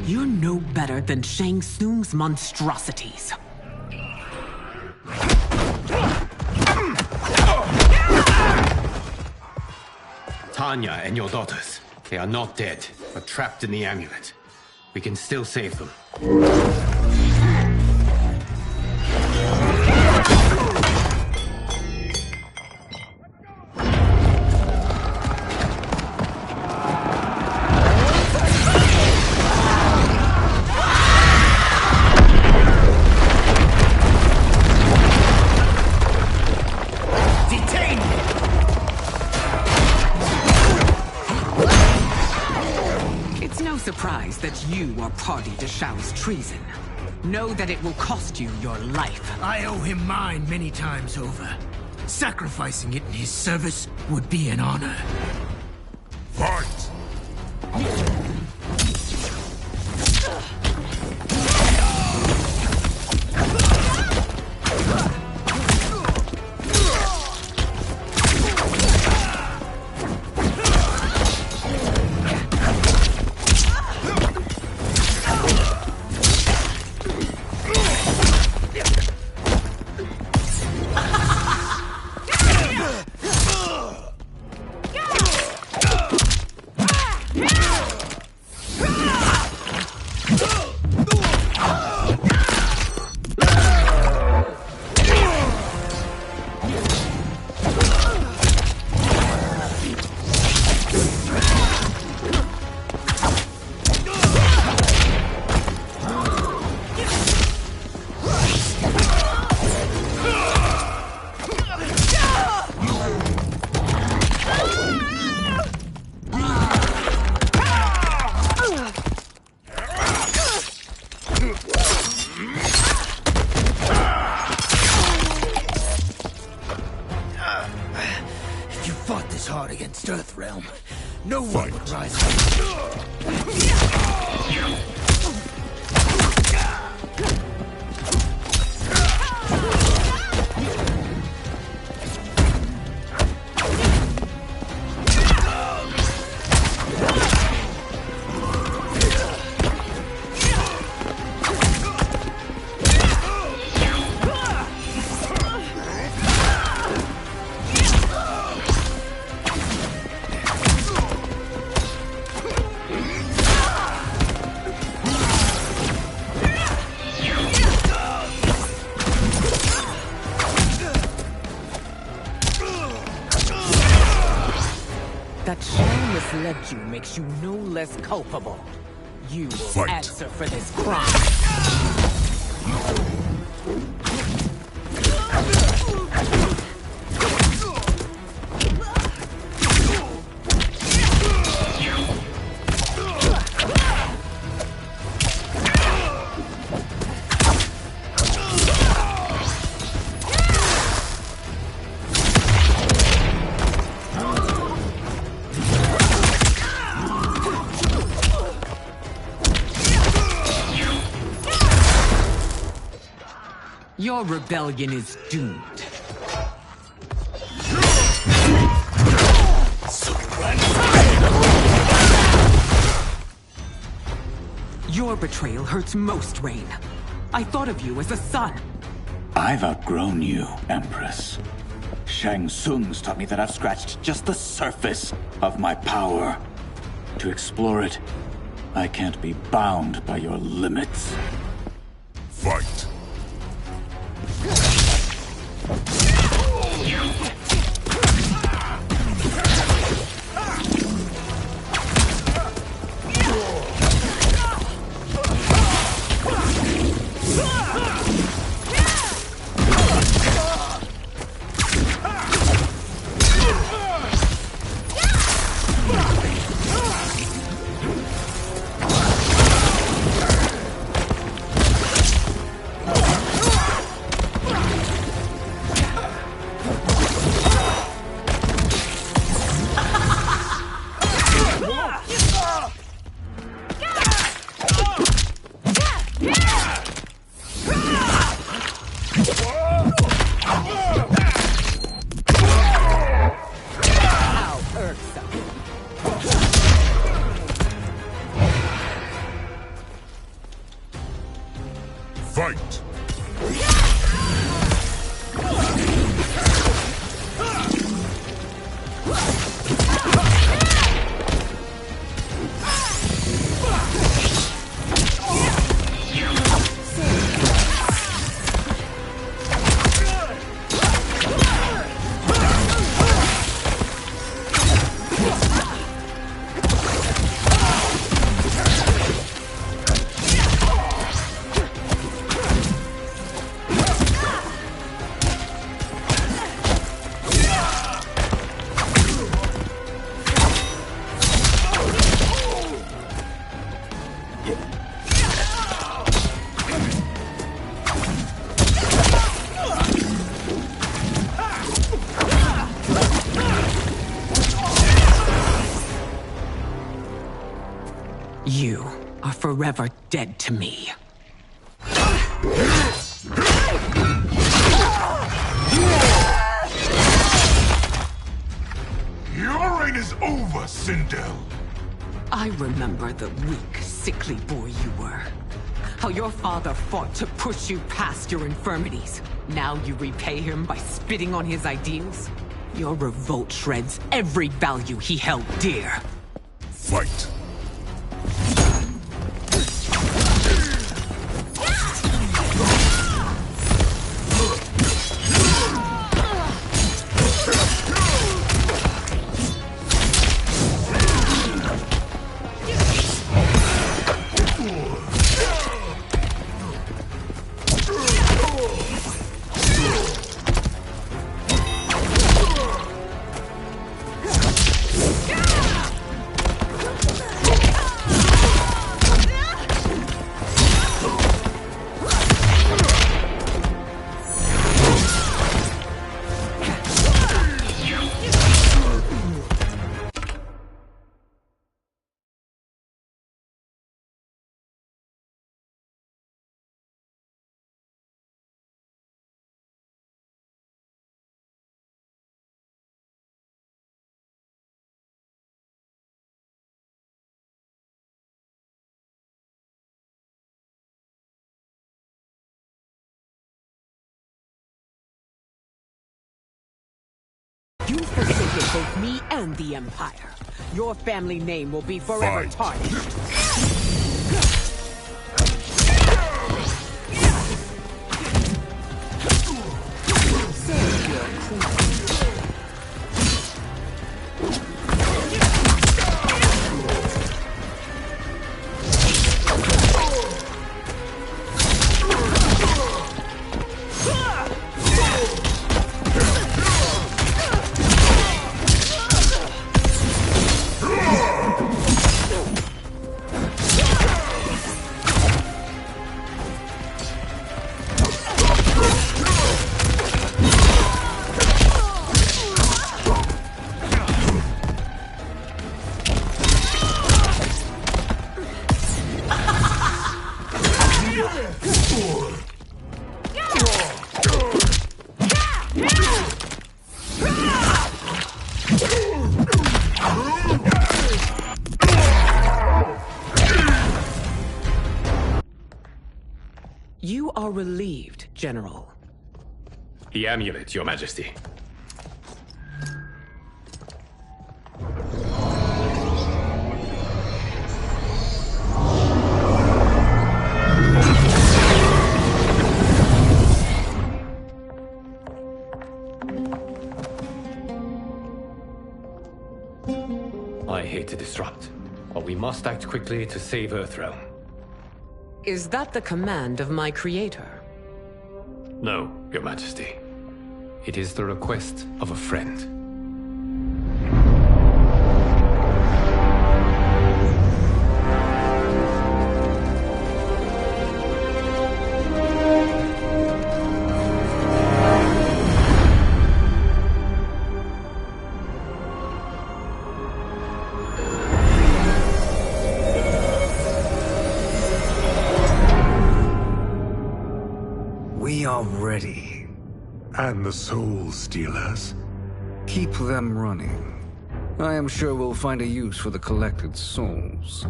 Speaker 11: You're no better than Shang Tsung's monstrosities.
Speaker 8: Tanya and your daughters, they are not dead, but trapped in the amulet. We can still save them.
Speaker 11: Surprised that you are party to Shao's treason. Know that it will cost you your life.
Speaker 3: I owe him mine many times over. Sacrificing it in his service would be an honor.
Speaker 5: Fight!
Speaker 3: against Earthrealm. No
Speaker 5: Fight.
Speaker 3: one would rise
Speaker 11: That Shang misled you makes you no less culpable. You will
Speaker 5: Fight.
Speaker 11: answer for this crime. Your rebellion is doomed. Your betrayal hurts most, Rain. I thought of you as a son.
Speaker 6: I've outgrown you, Empress. Shang Tsung's taught me that I've scratched just the surface of my power. To explore it, I can't be bound by your limits.
Speaker 5: Fight. Fight!
Speaker 11: You are forever dead to me.
Speaker 5: Your reign is over, Sindel.
Speaker 11: I remember the weak, sickly boy you were. How your father fought to push you past your infirmities. Now you repay him by spitting on his ideals? Your revolt shreds every value he held dear.
Speaker 5: Fight!
Speaker 11: both me and the Empire. Your family name will be forever tarnished. You are relieved, General.
Speaker 8: The amulet, Your Majesty. I hate to disrupt, but we must act quickly to save Earthrealm.
Speaker 11: Is that the command of my creator?
Speaker 8: No, Your Majesty. It is the request of a friend.
Speaker 1: We are ready.
Speaker 5: And the Soul Stealers?
Speaker 1: Keep them running. I am sure we'll find a use for the collected souls.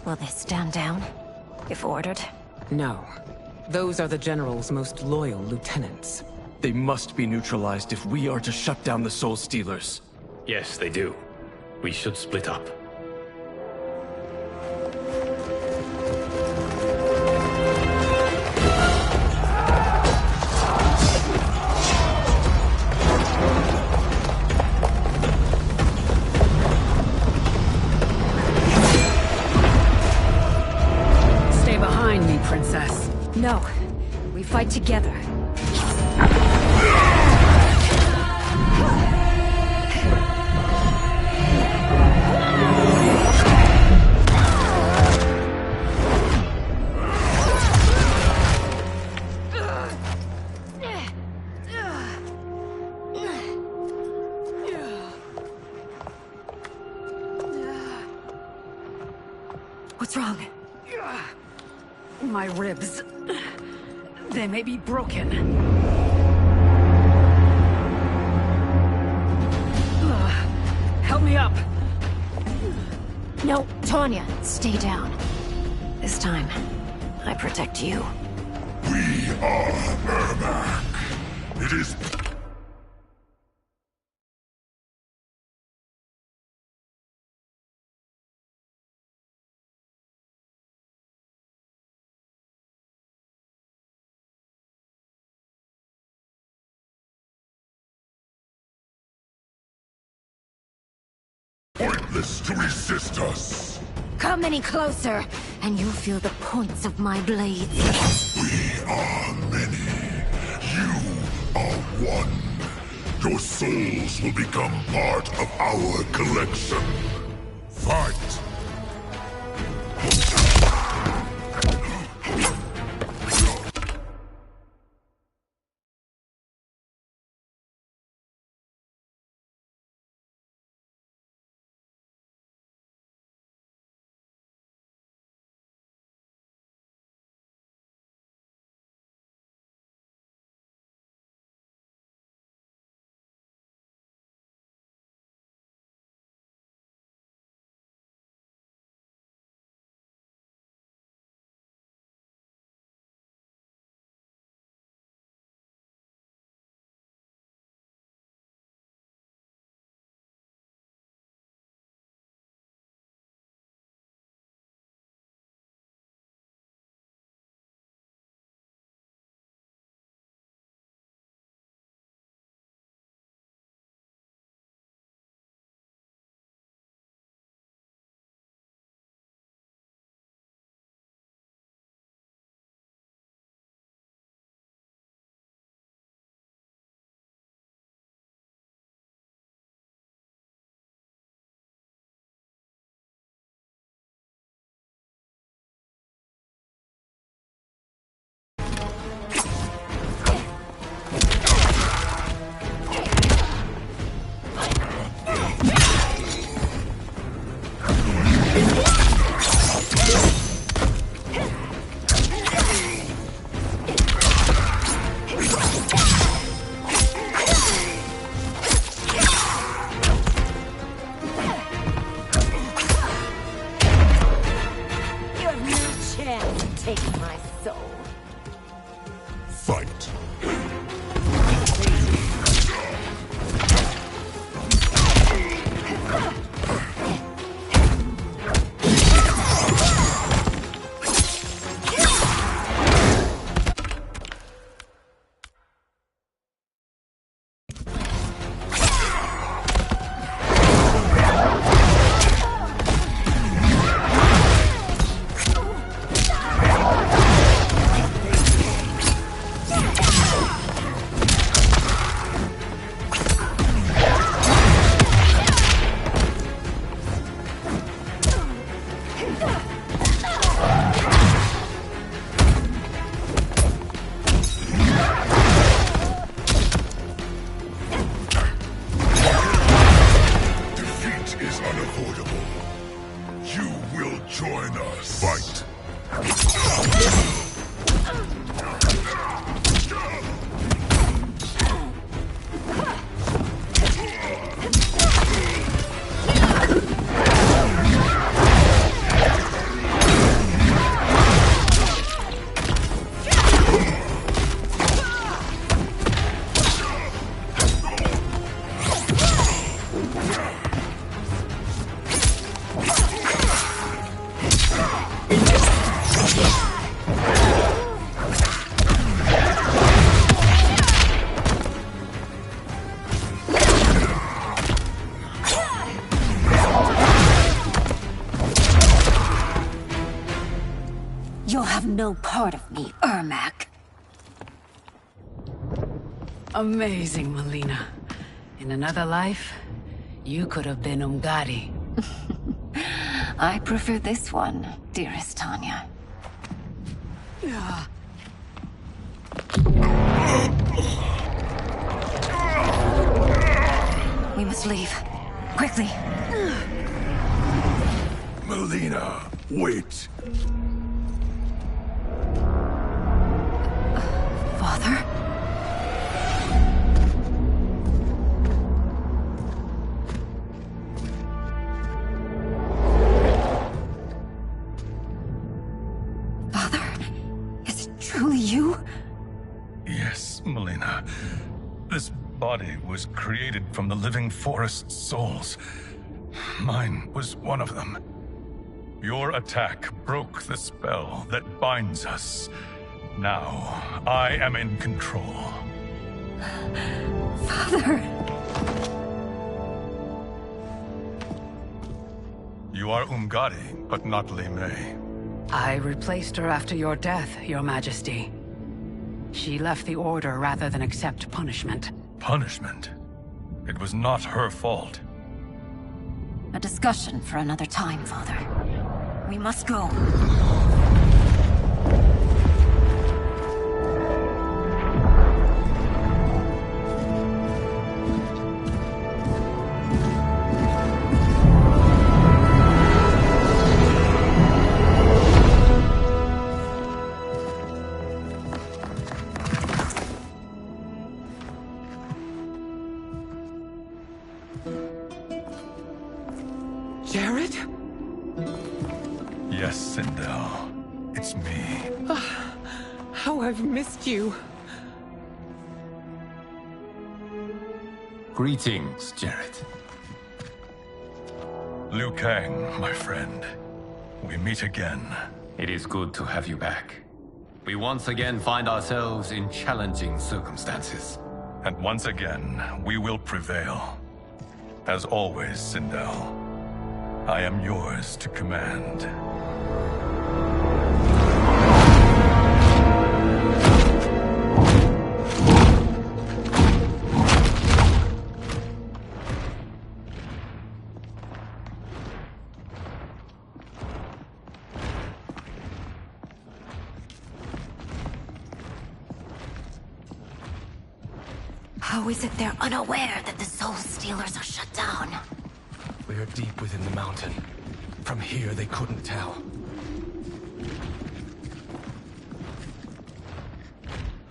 Speaker 12: Will they stand down, if ordered?
Speaker 11: No. Those are the General's most loyal lieutenants.
Speaker 7: They must be neutralized if we are to shut down the Soul Stealers.
Speaker 8: Yes, they do. We should split up.
Speaker 10: Stay behind me, Princess.
Speaker 12: No. We fight together. What's wrong?
Speaker 10: My ribs. They may be broken. Help me up.
Speaker 12: No, Tanya, stay down. This time, I protect you.
Speaker 5: We are Ermac. It is... pointless to resist us.
Speaker 12: Come any closer, and you'll feel the points of my blades.
Speaker 5: We are many. You are one. Your souls will become part of our collection. Fight!
Speaker 12: No part of me, Ermac.
Speaker 10: Amazing, Melina. In another life, you could have been Umgadi.
Speaker 12: I prefer this one, dearest Tanya. We must leave. Quickly.
Speaker 5: Melina, wait.
Speaker 12: Father? Father? Is it truly you?
Speaker 13: Yes, Melina. This body was created from the living forest's souls. Mine was one of them. Your attack broke the spell that binds us. Now, I am in control.
Speaker 12: Father!
Speaker 13: You are Umgadi, but not Li Mei.
Speaker 10: I replaced her after your death, Your Majesty. She left the Order rather than accept punishment.
Speaker 13: Punishment? It was not her fault.
Speaker 12: A discussion for another time, Father. We must go.
Speaker 11: Jared?
Speaker 13: Yes, Sindel. It's me.
Speaker 11: How I've missed you.
Speaker 8: Greetings, Jared.
Speaker 13: Liu Kang, my friend. We meet again.
Speaker 8: It is good to have you back. We once again find ourselves in challenging circumstances.
Speaker 13: And once again, we will prevail. As always, Sindel, I am yours to command.
Speaker 12: How is it they're unaware that the Soul Stealers are shut down?
Speaker 7: We are deep within the mountain. From here, they couldn't tell.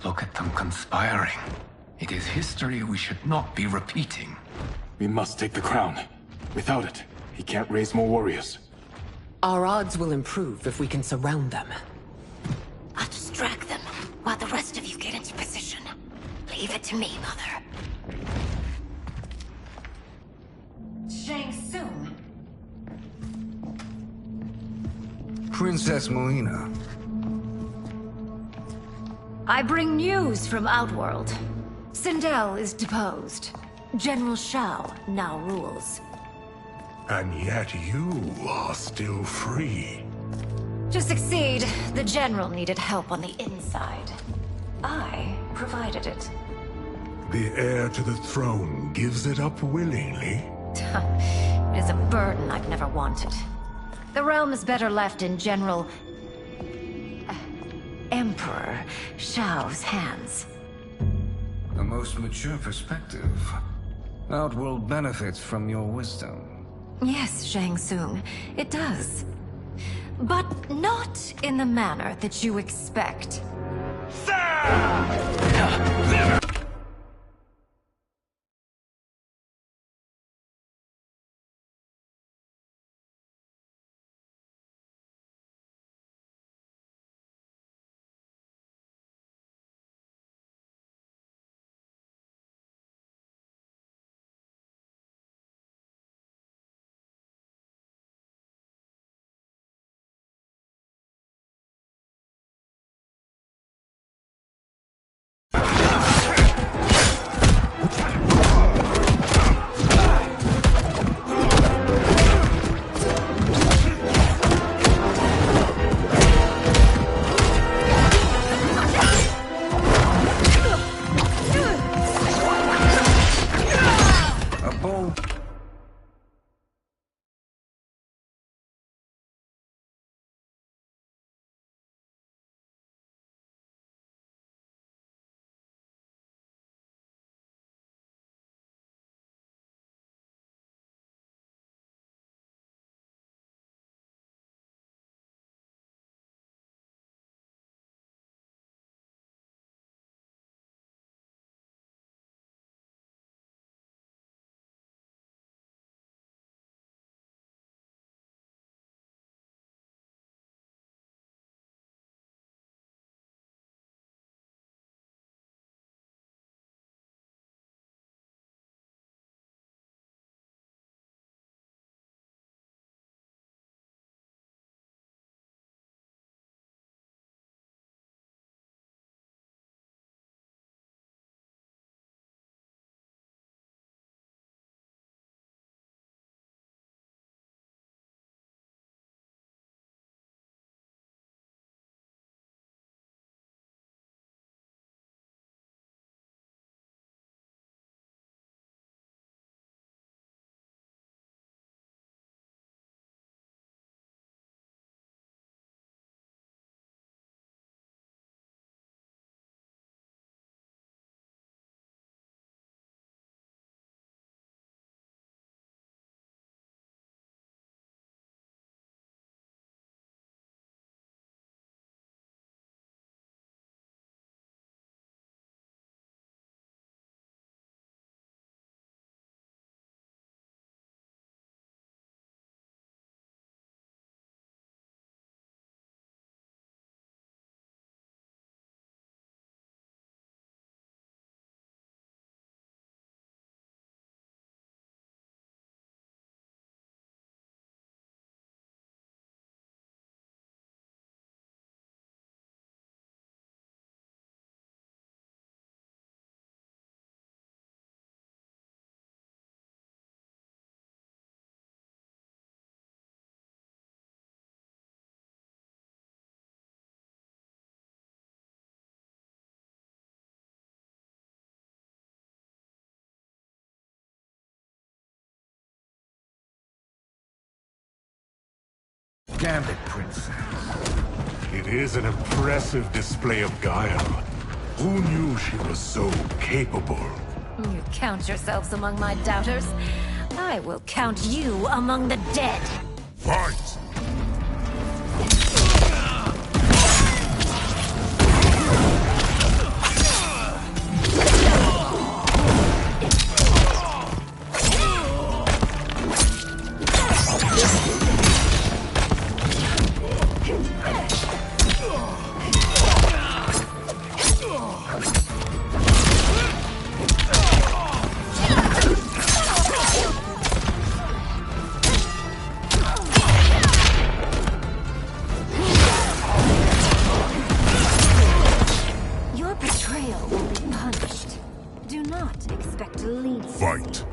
Speaker 8: Look at them conspiring. It is history we should not be repeating.
Speaker 6: We must take the crown. Without it, he can't raise more warriors.
Speaker 11: Our odds will improve if we can surround them.
Speaker 12: I'll distract them while the rest of you get into position. Leave it to me, Mother. Shang Tsung.
Speaker 1: Princess Melina.
Speaker 12: I bring news from Outworld. Sindel is deposed. General Shao now rules.
Speaker 5: And yet you are still free.
Speaker 12: To succeed, the General needed help on the inside. I provided it.
Speaker 5: The heir to the throne gives it up willingly.
Speaker 12: It is a burden I've never wanted. The realm is better left in General... Emperor Shao's hands.
Speaker 1: A most mature perspective. Outworld benefits from your wisdom.
Speaker 12: Yes, Shang Tsung, it does. But not in the manner that you expect.
Speaker 3: gambit, princess.
Speaker 14: It is an impressive display of guile. Who knew she was so capable?
Speaker 12: You count yourselves among my doubters. I will count you among the dead.
Speaker 5: Fight!
Speaker 12: Your betrayal will be punished. Do not expect to lead.
Speaker 5: Fight!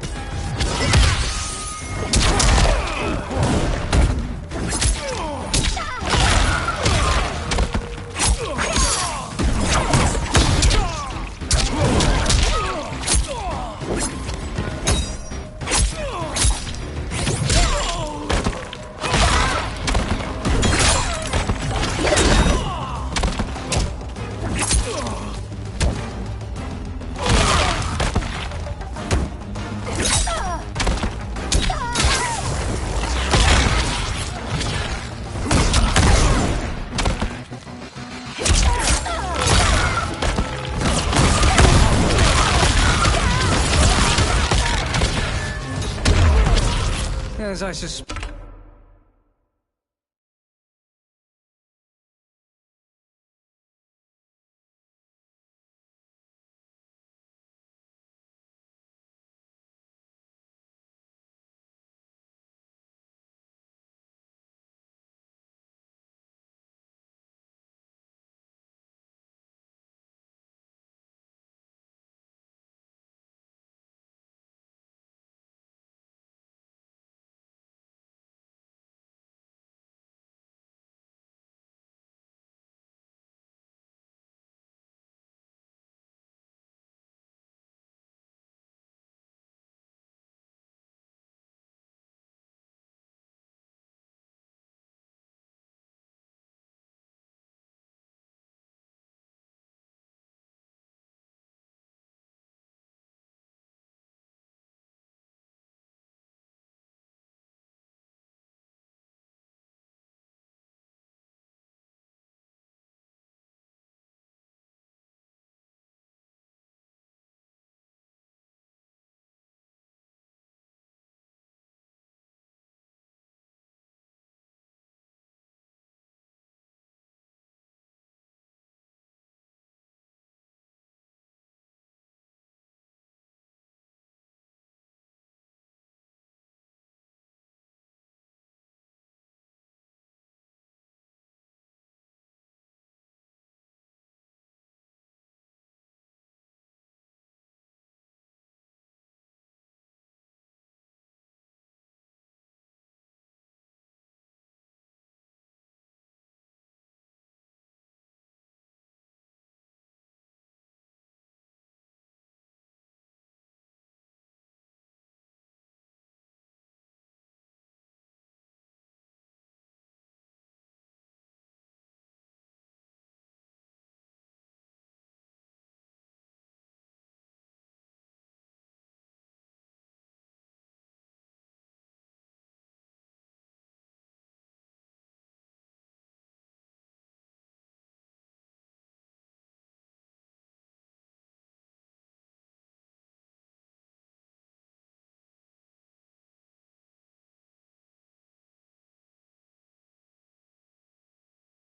Speaker 1: As I suspect.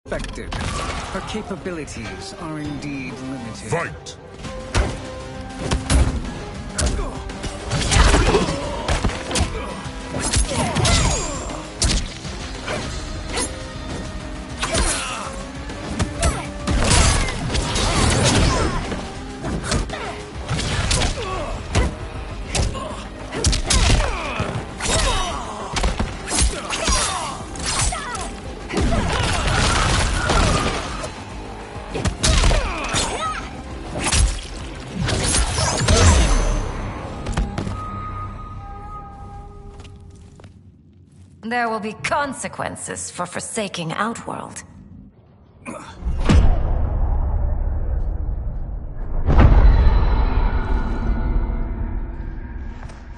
Speaker 1: Her capabilities are indeed limited.
Speaker 5: Fight!
Speaker 12: There will be consequences for forsaking Outworld.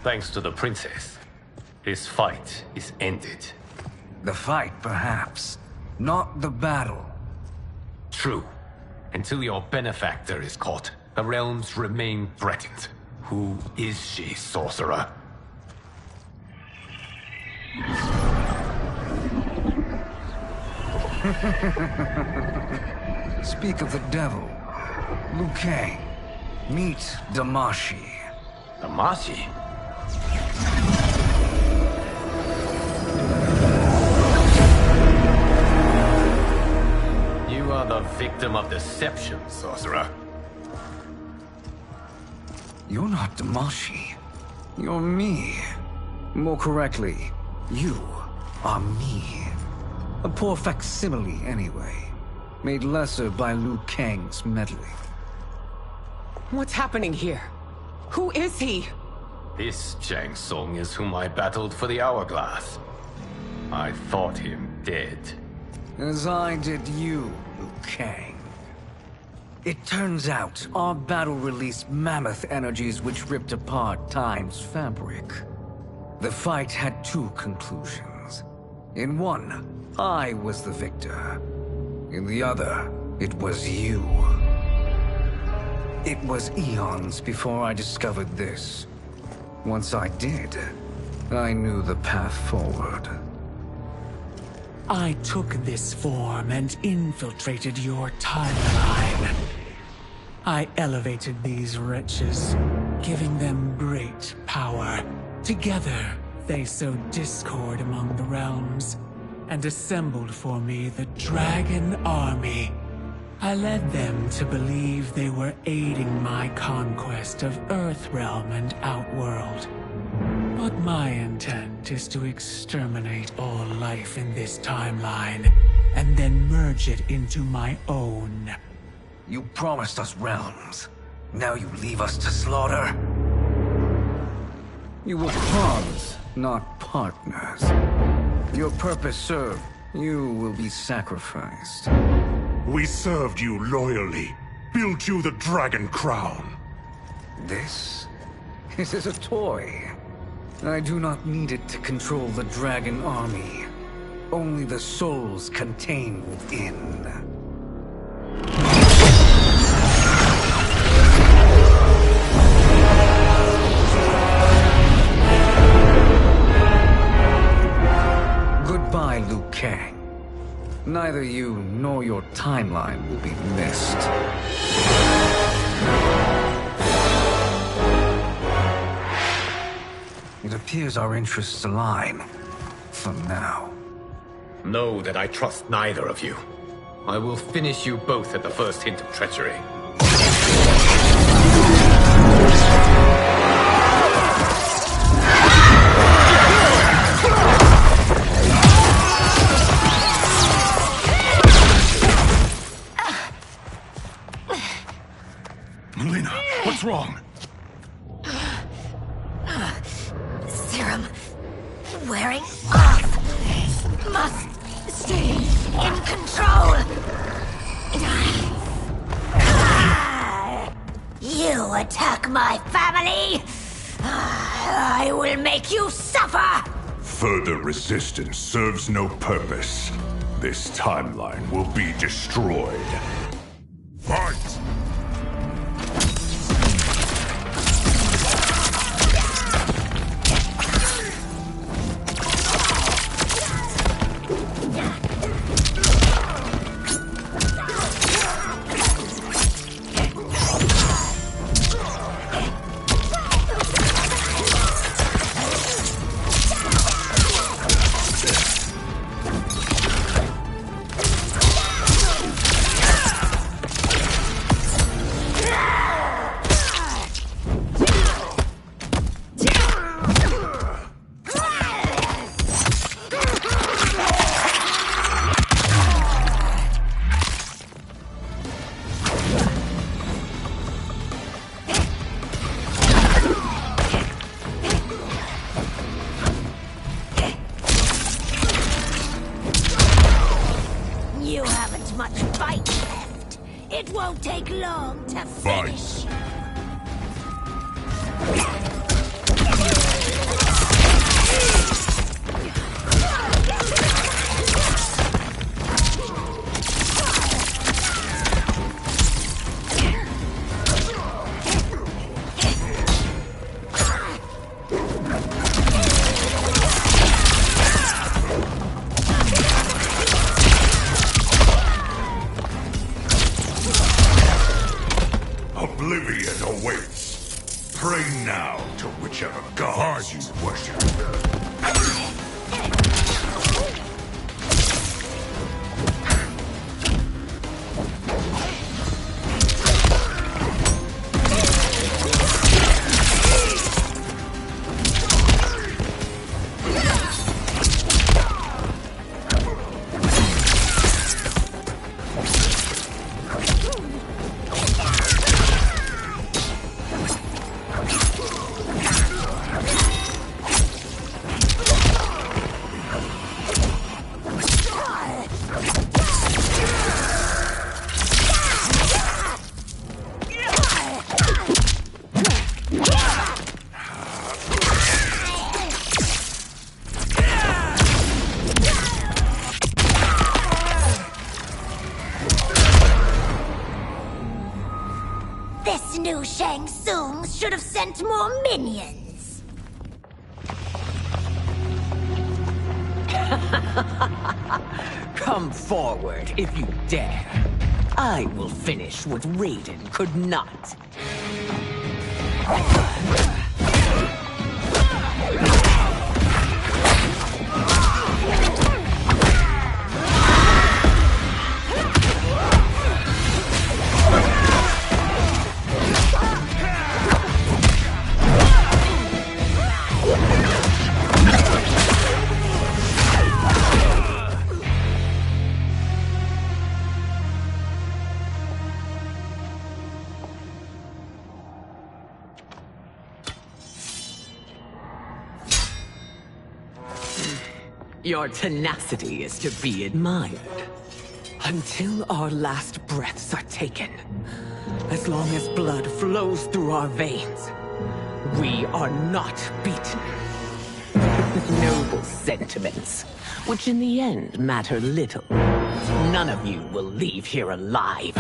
Speaker 8: Thanks to the princess, this fight is ended.
Speaker 1: The fight, perhaps. Not the battle.
Speaker 8: True. Until your benefactor is caught, the realms remain threatened. Who is she, sorcerer?
Speaker 1: Speak of the devil. Liu Kang. Meet Damashi.
Speaker 8: Damashi? You are the victim of deception, sorcerer.
Speaker 1: You're not Damashi. You're me. More correctly, you are me. A poor facsimile, anyway. Made lesser by Liu Kang's meddling.
Speaker 11: What's happening here? Who is he?
Speaker 8: This Shang Tsung is whom I battled for the Hourglass. I thought him dead.
Speaker 1: As I did you, Liu Kang. It turns out our battle released mammoth energies which ripped apart time's fabric. The fight had two conclusions. In one, I was the victor. In the other, it was you. It was eons before I discovered this. Once I did, I knew the path forward.
Speaker 3: I took this form and infiltrated your timeline. I elevated these wretches, giving them great power. Together, they sowed discord among the realms, and assembled for me the Dragon Army. I led them to believe they were aiding my conquest of Earthrealm and Outworld. But my intent is to exterminate all life in this timeline, and then merge it into my own.
Speaker 1: You promised us realms. Now you leave us to slaughter? You were pawns, not partners. Your purpose served. You will be sacrificed.
Speaker 14: We served you loyally, built you the Dragon Crown.
Speaker 1: This is a toy. I do not need it to control the Dragon Army. Only the souls contained within. Goodbye, Liu Kang. Neither you nor your timeline will be missed. It appears our interests align. For now.
Speaker 8: Know that I trust neither of you. I will finish you both at the first hint of treachery.
Speaker 13: Melina, what's wrong?
Speaker 12: Serum wearing off. Must stay in control. You attack my family. I will make you suffer.
Speaker 14: Further resistance serves no purpose. This timeline will be destroyed. Fight!
Speaker 12: much fight left. It won't take long to finish you.
Speaker 14: Oblivion awaits. Pray now to whichever gods you worship.
Speaker 12: This new Shang Tsung should have sent more minions.
Speaker 11: Come forward if you dare. I will finish what Raiden could not. Your tenacity is to be admired. Until our last breaths are taken, as long as blood flows through our veins, we are not beaten. Noble sentiments, which in the end matter little. None of you will leave here alive.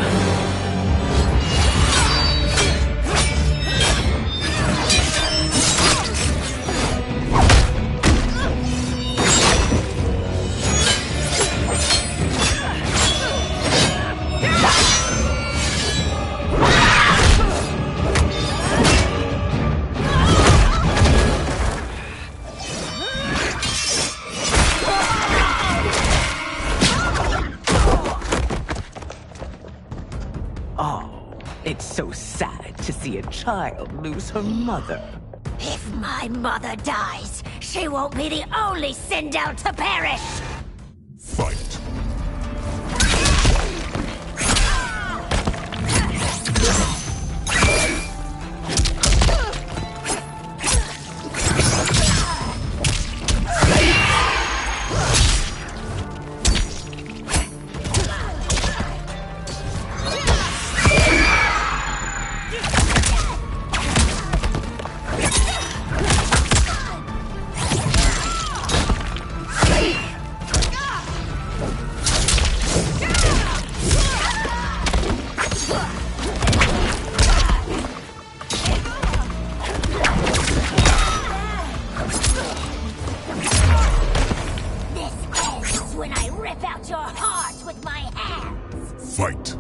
Speaker 11: It's so sad to see a child lose her mother.
Speaker 12: If my mother dies, she won't be the only Sindel to perish!
Speaker 5: Fight. Fight.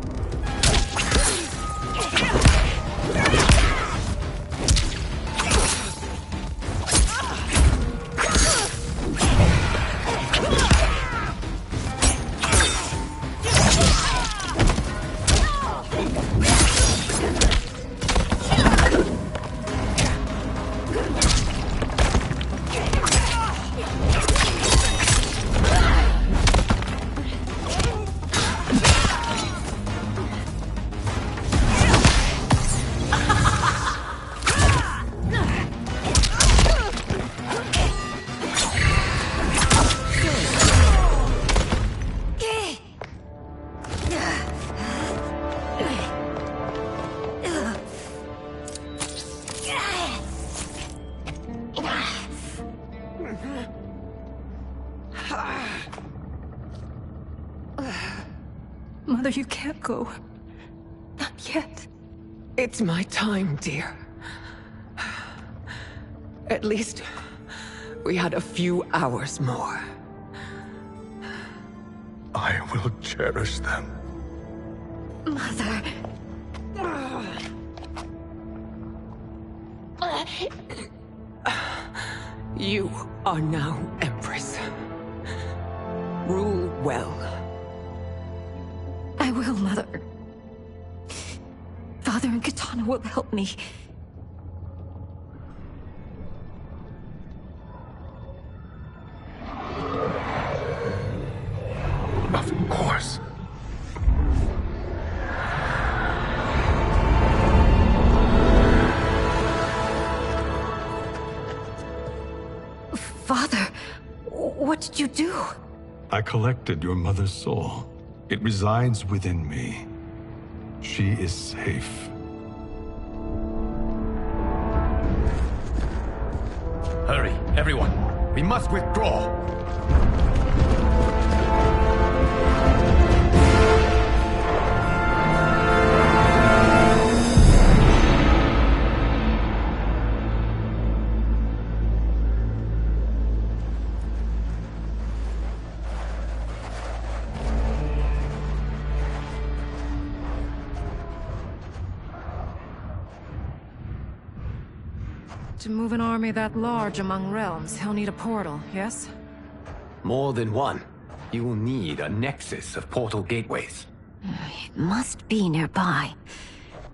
Speaker 12: Mother, you can't go. Not yet.
Speaker 11: It's my time, dear. At least we had a few hours more.
Speaker 13: I will cherish them.
Speaker 12: Mother.
Speaker 11: You are now Empress. Rule well.
Speaker 12: I will, Mother. Father and Katana will help me.
Speaker 13: Of course.
Speaker 12: Father, what did you do?
Speaker 13: I collected your mother's soul. It resides within me. She is safe.
Speaker 8: Hurry, everyone. We must withdraw.
Speaker 10: To move an army that large among realms, he'll need a portal, yes?
Speaker 8: More than one. You will need a nexus of portal gateways.
Speaker 12: It must be nearby.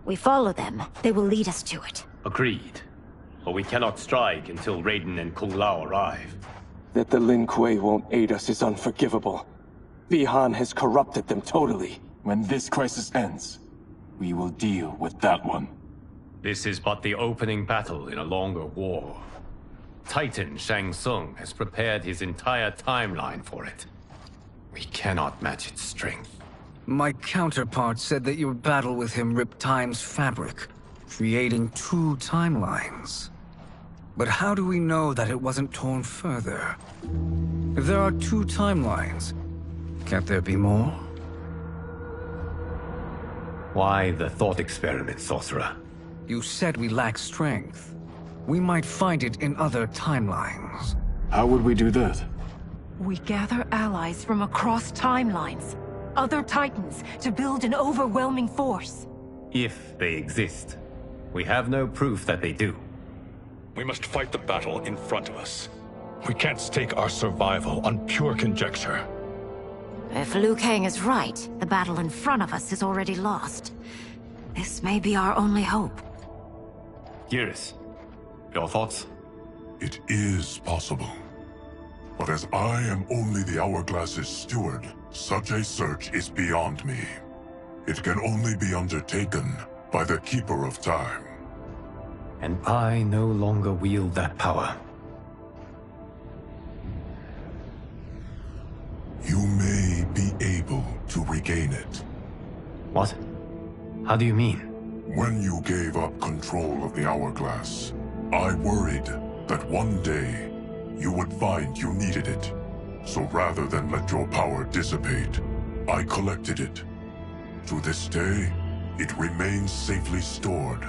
Speaker 12: We follow them. They will lead us to it.
Speaker 15: Agreed. But we cannot strike until Raiden and Kung Lao arrive.
Speaker 7: That the Lin Kuei won't aid us is unforgivable. Bi-Han has corrupted them totally.
Speaker 6: When this crisis ends, we will deal with that one.
Speaker 15: This is but the opening battle in a longer war. Titan Shang Tsung has prepared his entire timeline for it.
Speaker 8: We cannot match its strength.
Speaker 1: My counterpart said that your battle with him ripped time's fabric, creating two timelines. But how do we know that it wasn't torn further? If there are two timelines, can't there be more?
Speaker 15: Why the thought experiment, Sorcerer?
Speaker 1: You said we lack strength. We might find it in other timelines.
Speaker 6: How would we do that?
Speaker 10: We gather allies from across timelines, other Titans, to build an overwhelming force.
Speaker 15: If they exist. We have no proof that they do.
Speaker 13: We must fight the battle in front of us. We can't stake our survival on pure conjecture.
Speaker 12: If Liu Kang is right, the battle in front of us is already lost. This may be our only hope.
Speaker 15: Geras, your thoughts?
Speaker 5: It is possible. But as I am only the Hourglass's steward, such a search is beyond me. It can only be undertaken by the Keeper of Time.
Speaker 8: And I no longer wield that power.
Speaker 5: You may be able to regain it.
Speaker 8: What? How do you mean?
Speaker 5: When you gave up control of the Hourglass, I worried that one day you would find you needed it. So rather than let your power dissipate, I collected it. To this day, it remains safely stored.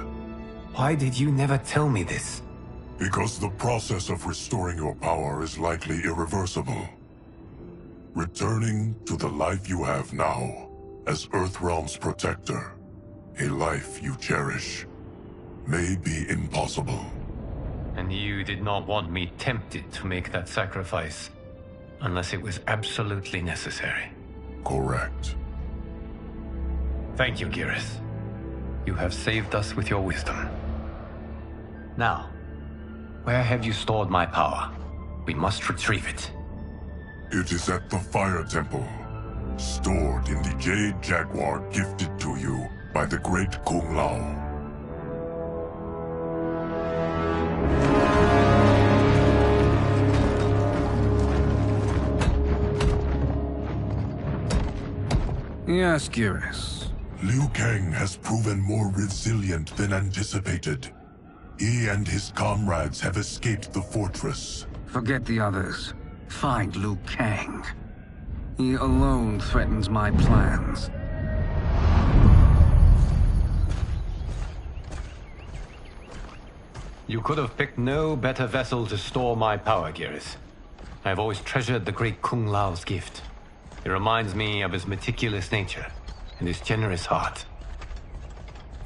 Speaker 8: Why did you never tell me this?
Speaker 5: Because the process of restoring your power is likely irreversible. Returning to the life you have now, as Earthrealm's protector, a life you cherish, may be impossible.
Speaker 8: And you did not want me tempted to make that sacrifice, unless it was absolutely necessary.
Speaker 5: Correct.
Speaker 8: Thank you, Geras. You have saved us with your wisdom. Now, where have you stored my power? We must retrieve it.
Speaker 5: It is at the Fire Temple, stored in the Jade Jaguar gifted to you by the great Kung Lao.
Speaker 1: Yes, Geras.
Speaker 5: Liu Kang has proven more resilient than anticipated. He and his comrades have escaped the fortress.
Speaker 1: Forget the others. Find Liu Kang. He alone threatens my plans.
Speaker 15: You could have picked no better vessel to store my power, Gareth. I have always treasured the great Kung Lao's gift. It reminds me of his meticulous nature and his generous heart.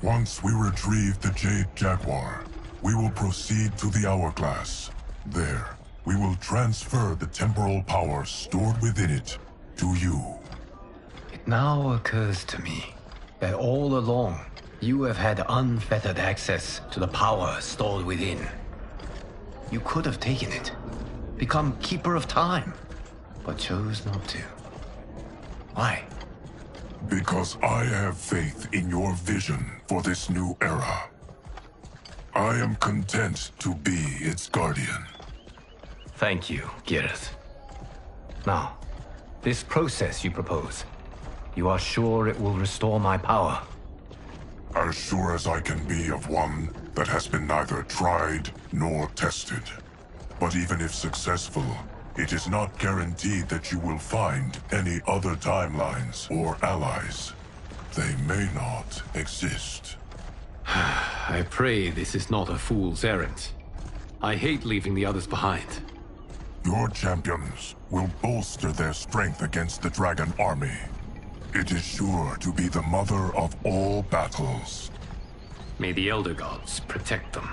Speaker 5: Once we retrieve the Jade Jaguar, we will proceed to the Hourglass. There, we will transfer the temporal power stored within it to you.
Speaker 8: It now occurs to me that all along, you have had unfettered access to the power stored within. You could have taken it, become Keeper of Time, but chose not to. Why?
Speaker 5: Because I have faith in your vision for this new era. I am content to be its guardian.
Speaker 8: Thank you, Gareth. Now, this process you propose, you are sure it will restore my power?
Speaker 5: As sure as I can be of one that has been neither tried nor tested. But even if successful, it is not guaranteed that you will find any other timelines or allies. They may not exist.
Speaker 15: I pray this is not a fool's errand. I hate leaving the others behind.
Speaker 5: Your champions will bolster their strength against the Dragon Army. It is sure to be the mother of all battles.
Speaker 15: May the Elder Gods protect them.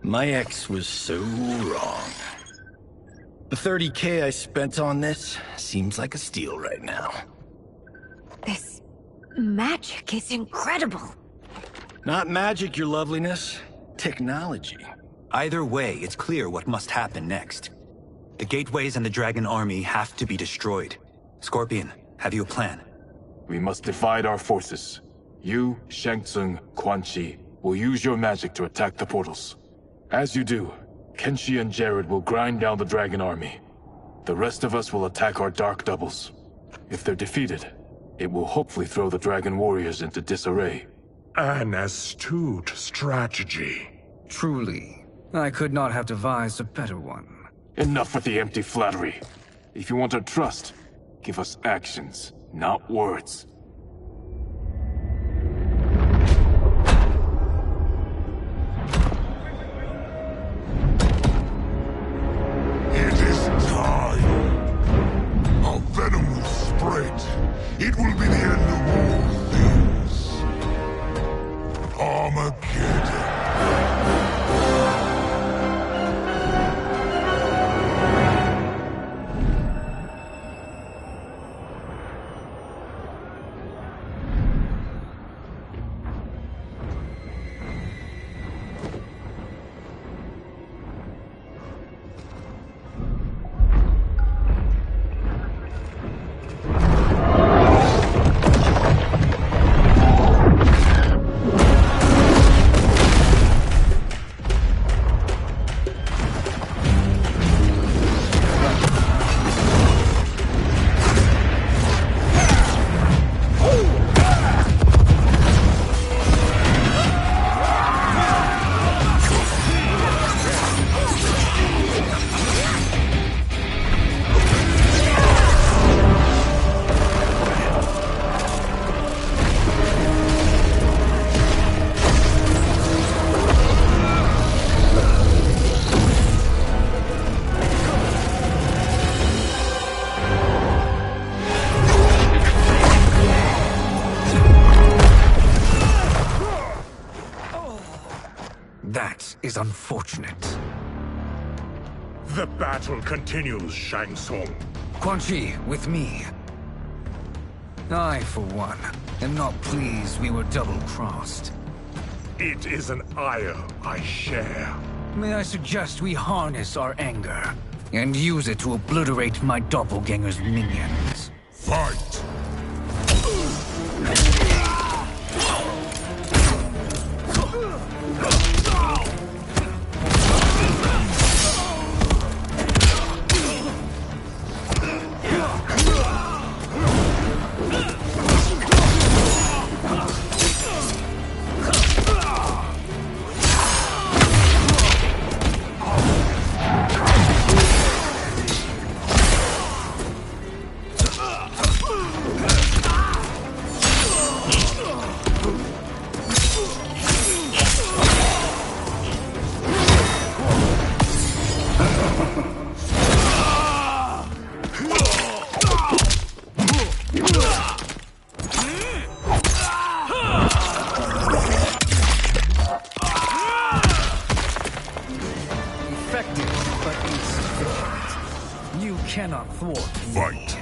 Speaker 16: My ex was so wrong. The 30K I spent on this seems like a steal right now.
Speaker 12: This magic is incredible.
Speaker 16: Not magic, your loveliness. Technology.
Speaker 17: Either way, it's clear what must happen next. The gateways and the Dragon Army have to be destroyed. Scorpion, have you a plan?
Speaker 6: We must divide our forces. You, Shang Tsung, Quan Chi, will use your magic to attack the portals. As you do, Kenshi and Jared will grind down the Dragon Army. The rest of us will attack our dark doubles. If they're defeated, it will hopefully throw the Dragon Warriors into disarray.
Speaker 14: An astute strategy.
Speaker 1: Truly, I could not have devised a better one.
Speaker 6: Enough with the empty flattery. If you want our trust, give us actions, not words.
Speaker 5: Venom will spread. It will be the end of all things. Armageddon.
Speaker 1: That is unfortunate.
Speaker 14: The battle continues, Shang Tsung.
Speaker 1: Quan Chi, with me. I, for one, am not pleased we were double-crossed.
Speaker 14: It is an ire I share.
Speaker 1: May I suggest we harness our anger and use it to obliterate my doppelganger's minions?
Speaker 14: Fight!
Speaker 1: Cannot thwart.
Speaker 14: Fight!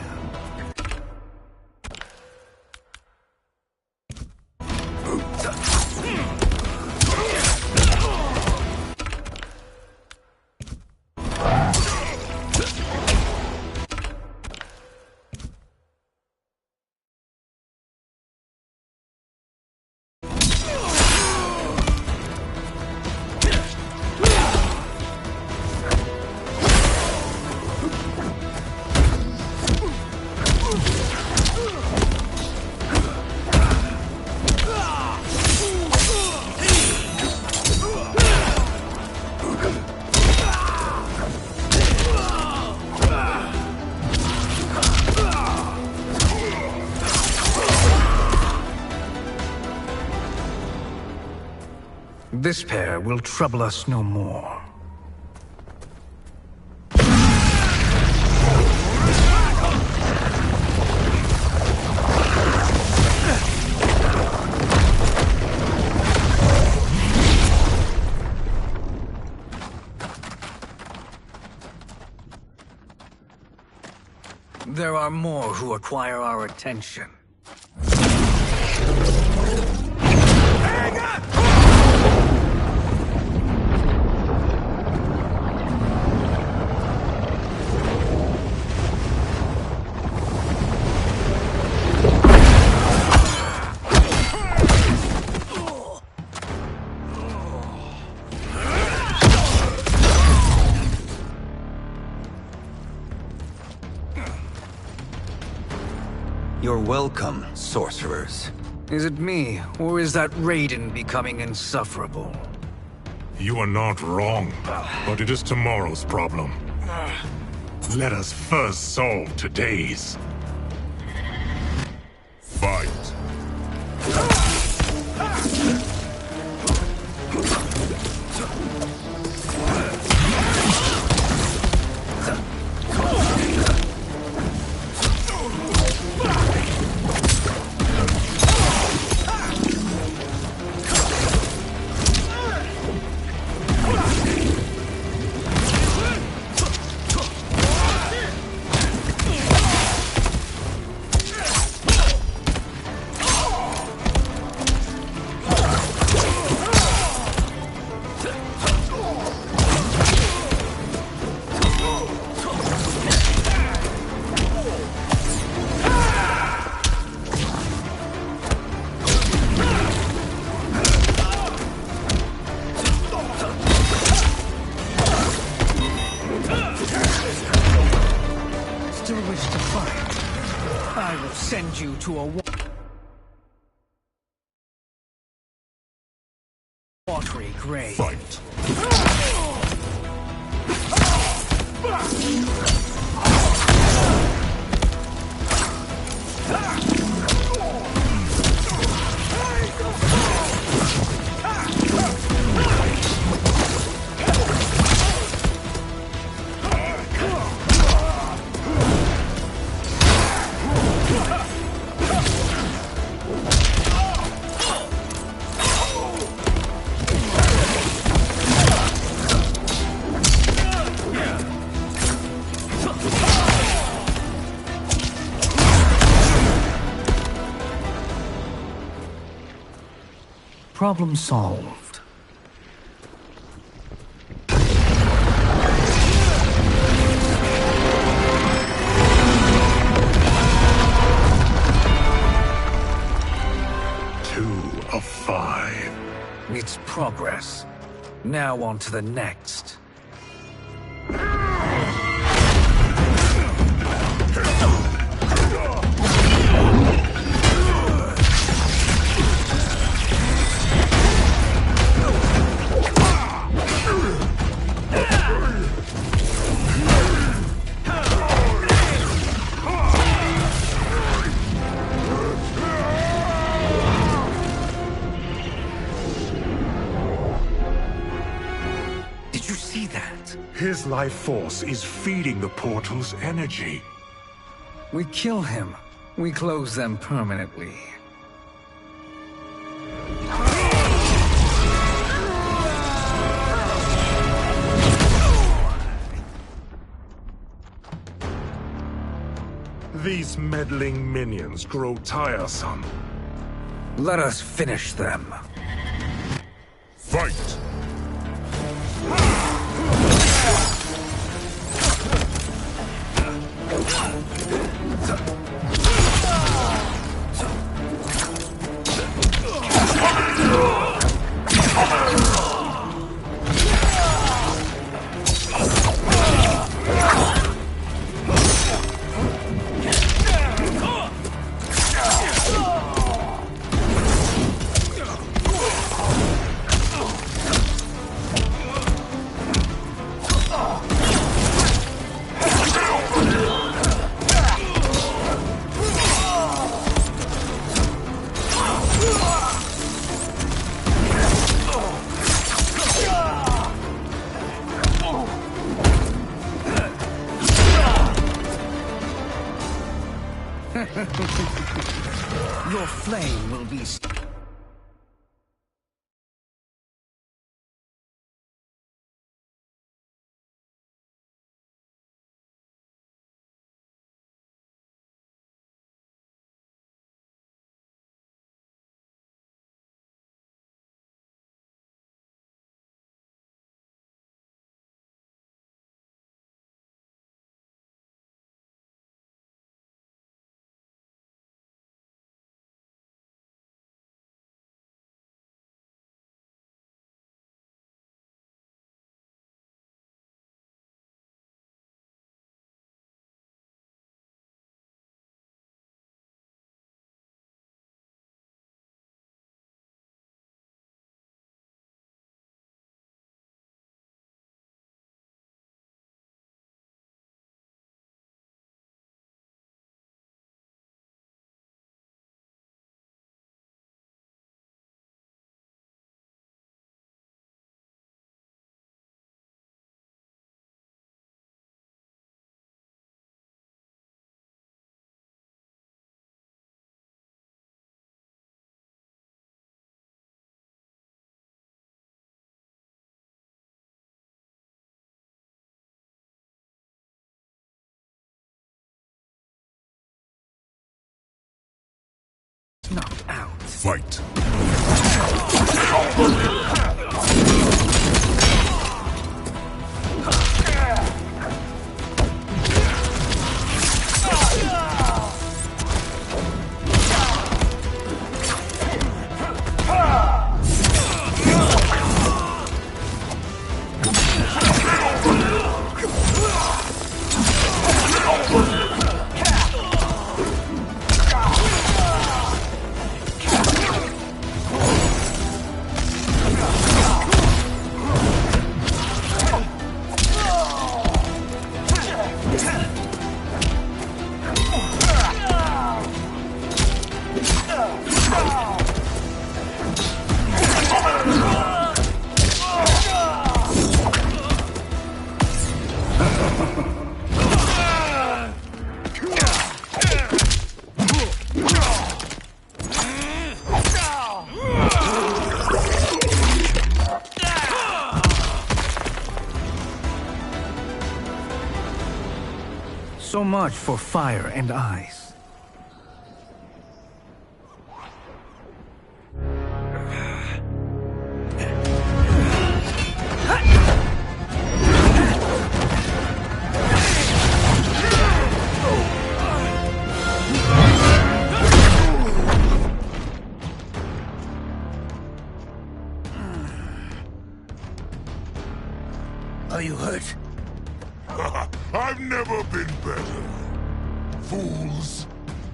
Speaker 1: This pair will trouble us no more. There are more who require our attention.
Speaker 17: You're welcome, sorcerers.
Speaker 1: Is it me, or is that Raiden becoming insufferable?
Speaker 14: You are not wrong, but it is tomorrow's problem. Let us first solve today's. Fight!
Speaker 1: Send you to a watery grave.
Speaker 14: Fight!
Speaker 1: Problem solved.
Speaker 14: Two of 5.
Speaker 1: It's progress. Now on to the next. Did you see that?
Speaker 14: His life force is feeding the portal's energy.
Speaker 1: We kill him. We close them permanently.
Speaker 14: These meddling minions grow tiresome.
Speaker 1: Let us finish them.
Speaker 14: Fight!
Speaker 1: Your flame will be... knocked out.
Speaker 14: Fight!
Speaker 1: So much for fire and ice.
Speaker 16: Are you hurt?
Speaker 5: I've never been better. Fools!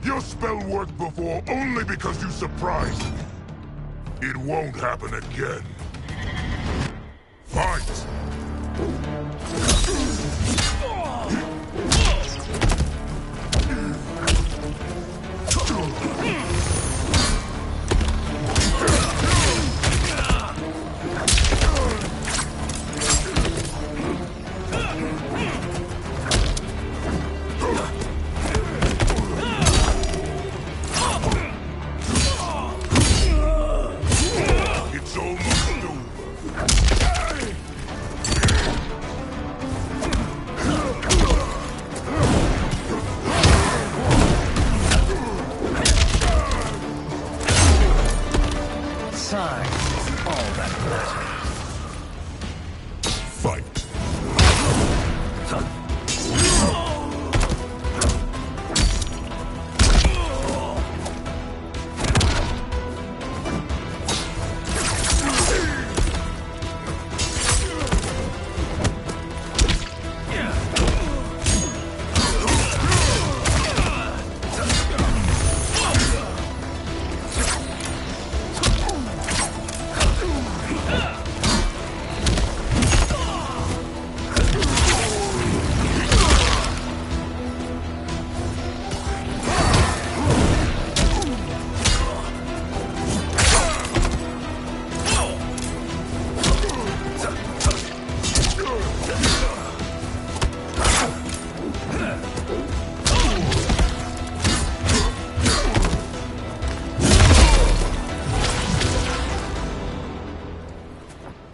Speaker 5: Your spell worked before only because you surprised me. It won't happen again. Fight! It's almost over.
Speaker 1: Size is all that matters.
Speaker 5: Fight.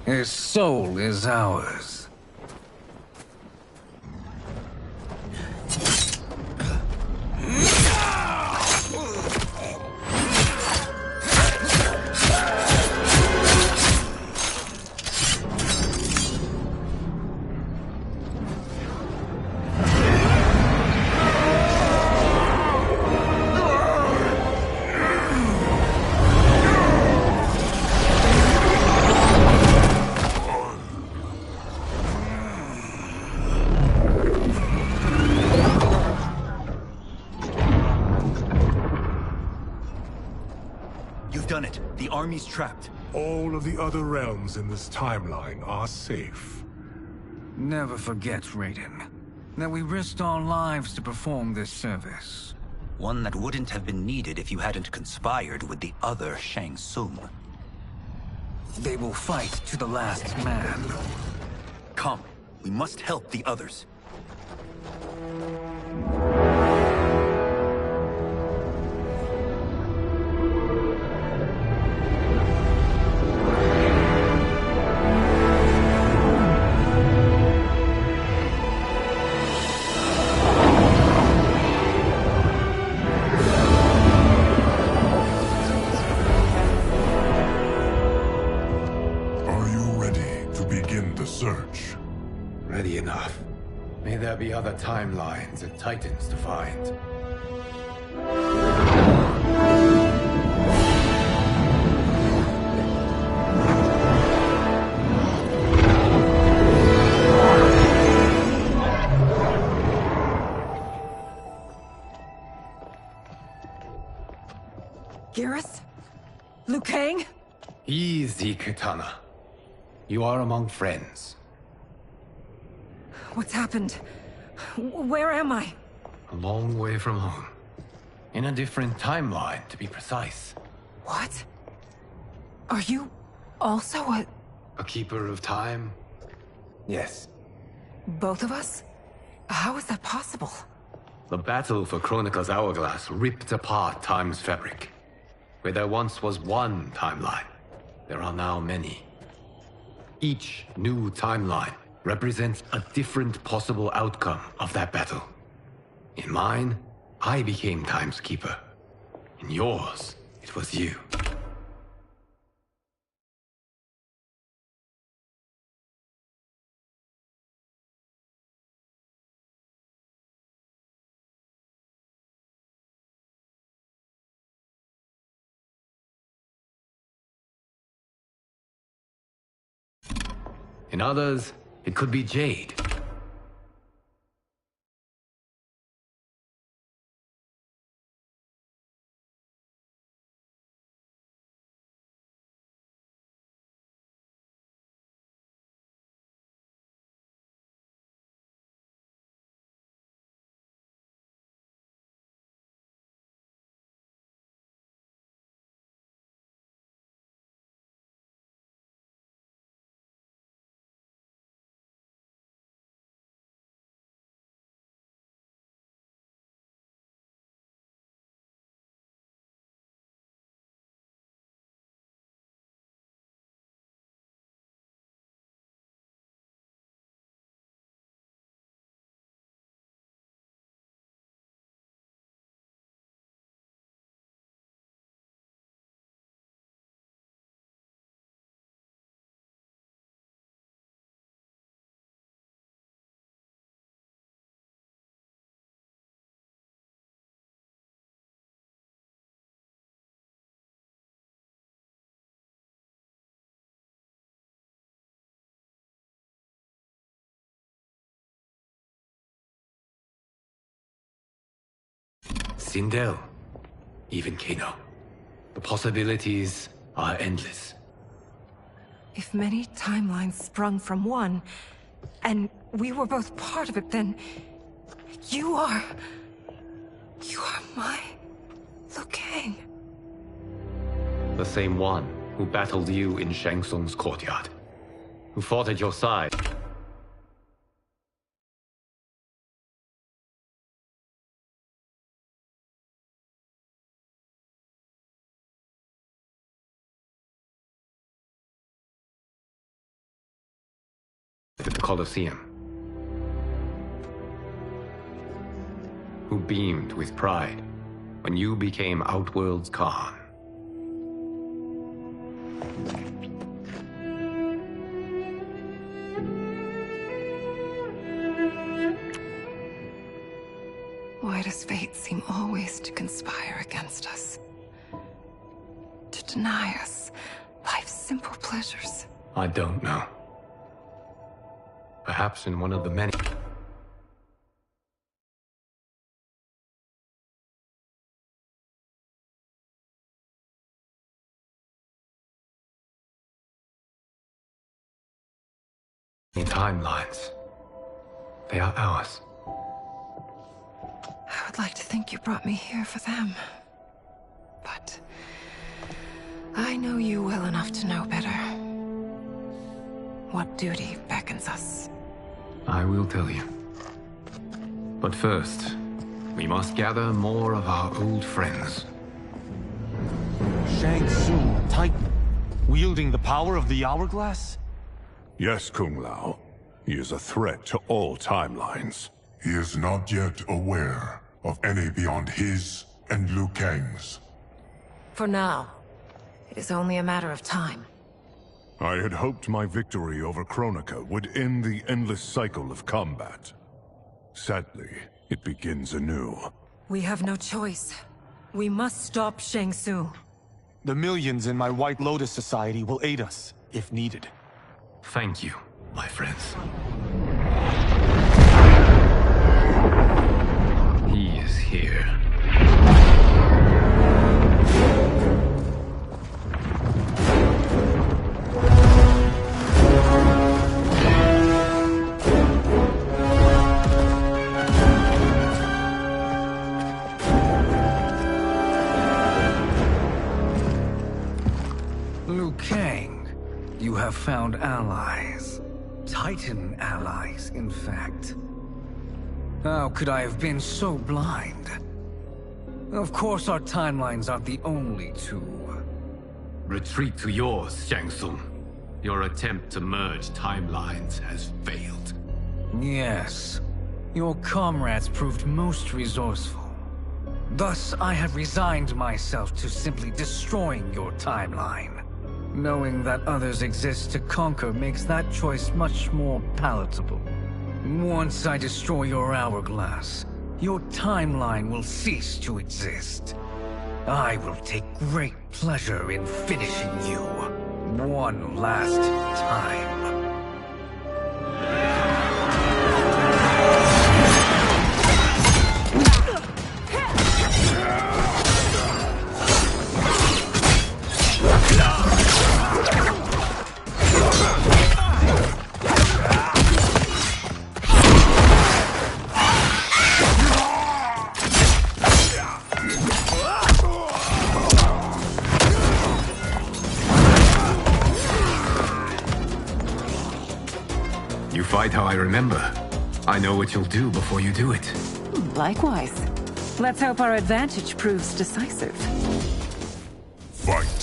Speaker 1: His soul is ours.
Speaker 17: You've done it. The army's trapped.
Speaker 14: All of the other realms in this timeline are safe.
Speaker 1: Never forget, Raiden, that we risked our lives to perform this service.
Speaker 17: One that wouldn't have been needed if you hadn't conspired with the other Shang Tsung.
Speaker 1: They will fight to the last man.
Speaker 17: Come, we must help the others.
Speaker 5: Are you ready to begin the search?
Speaker 8: Ready enough. May there be other timelines and titans to find.
Speaker 10: Garrus? Liu Kang?
Speaker 8: Easy, Katana. You are among friends.
Speaker 10: What's happened? Where am I?
Speaker 8: A long way from home. In a different timeline, to be precise.
Speaker 10: What? Are you also
Speaker 8: A keeper of time? Yes.
Speaker 10: both of us? How is that possible?
Speaker 8: The battle for Chronica's Hourglass ripped apart time's fabric. Where there once was one timeline, there are now many. Each new timeline represents a different possible outcome of that battle. In mine, I became Time's Keeper. In yours, it was you. In others,
Speaker 15: It could be Jade. Sindel. Even Kano. The possibilities are endless.
Speaker 11: If many timelines sprung from one, and we were both part of it, then you are my Liu Kang.
Speaker 15: The same one who battled you in Shang Tsung's courtyard. Who fought at your side. At the Colosseum. Who beamed with pride when you became Outworld's Khan.
Speaker 11: Why does fate seem always to conspire against us? To deny us life's simple pleasures?
Speaker 15: I don't know. Perhaps in one of the many... timelines. They are ours.
Speaker 11: I would like to think you brought me here for them. But I know you well enough to know better. What duty beckons us?
Speaker 15: I will tell you. But first, we must gather more of our old friends.
Speaker 18: Shang Tsung, Titan, wielding the power of the Hourglass?
Speaker 5: Yes, Kung Lao. He is a threat to all timelines. He is not yet aware of any beyond his and Liu Kang's.
Speaker 11: For now, it is only a matter of time.
Speaker 5: I had hoped my victory over Kronika would end the endless cycle of combat. Sadly, it begins anew.
Speaker 11: We have no choice. We must stop Shang Tsung.
Speaker 18: The millions in my White Lotus Society will aid us, if needed.
Speaker 15: Thank you, my friends. He is here.
Speaker 1: Liu Kang, you have found allies. Titan allies, in fact. How could I have been so blind? Of course our timelines aren't the only two.
Speaker 15: Retreat to yours, Shang Tsung. Your attempt to merge timelines has failed.
Speaker 1: Yes. Your comrades proved most resourceful. Thus, I have resigned myself to simply destroying your timeline. Knowing that others exist to conquer makes that choice much more palatable. Once I destroy your hourglass, your timeline will cease to exist. I will take great pleasure in finishing you one last time.
Speaker 8: fight how I remember. I know what you'll do before you do it.
Speaker 10: Likewise. Let's hope our advantage proves decisive.
Speaker 5: Fight.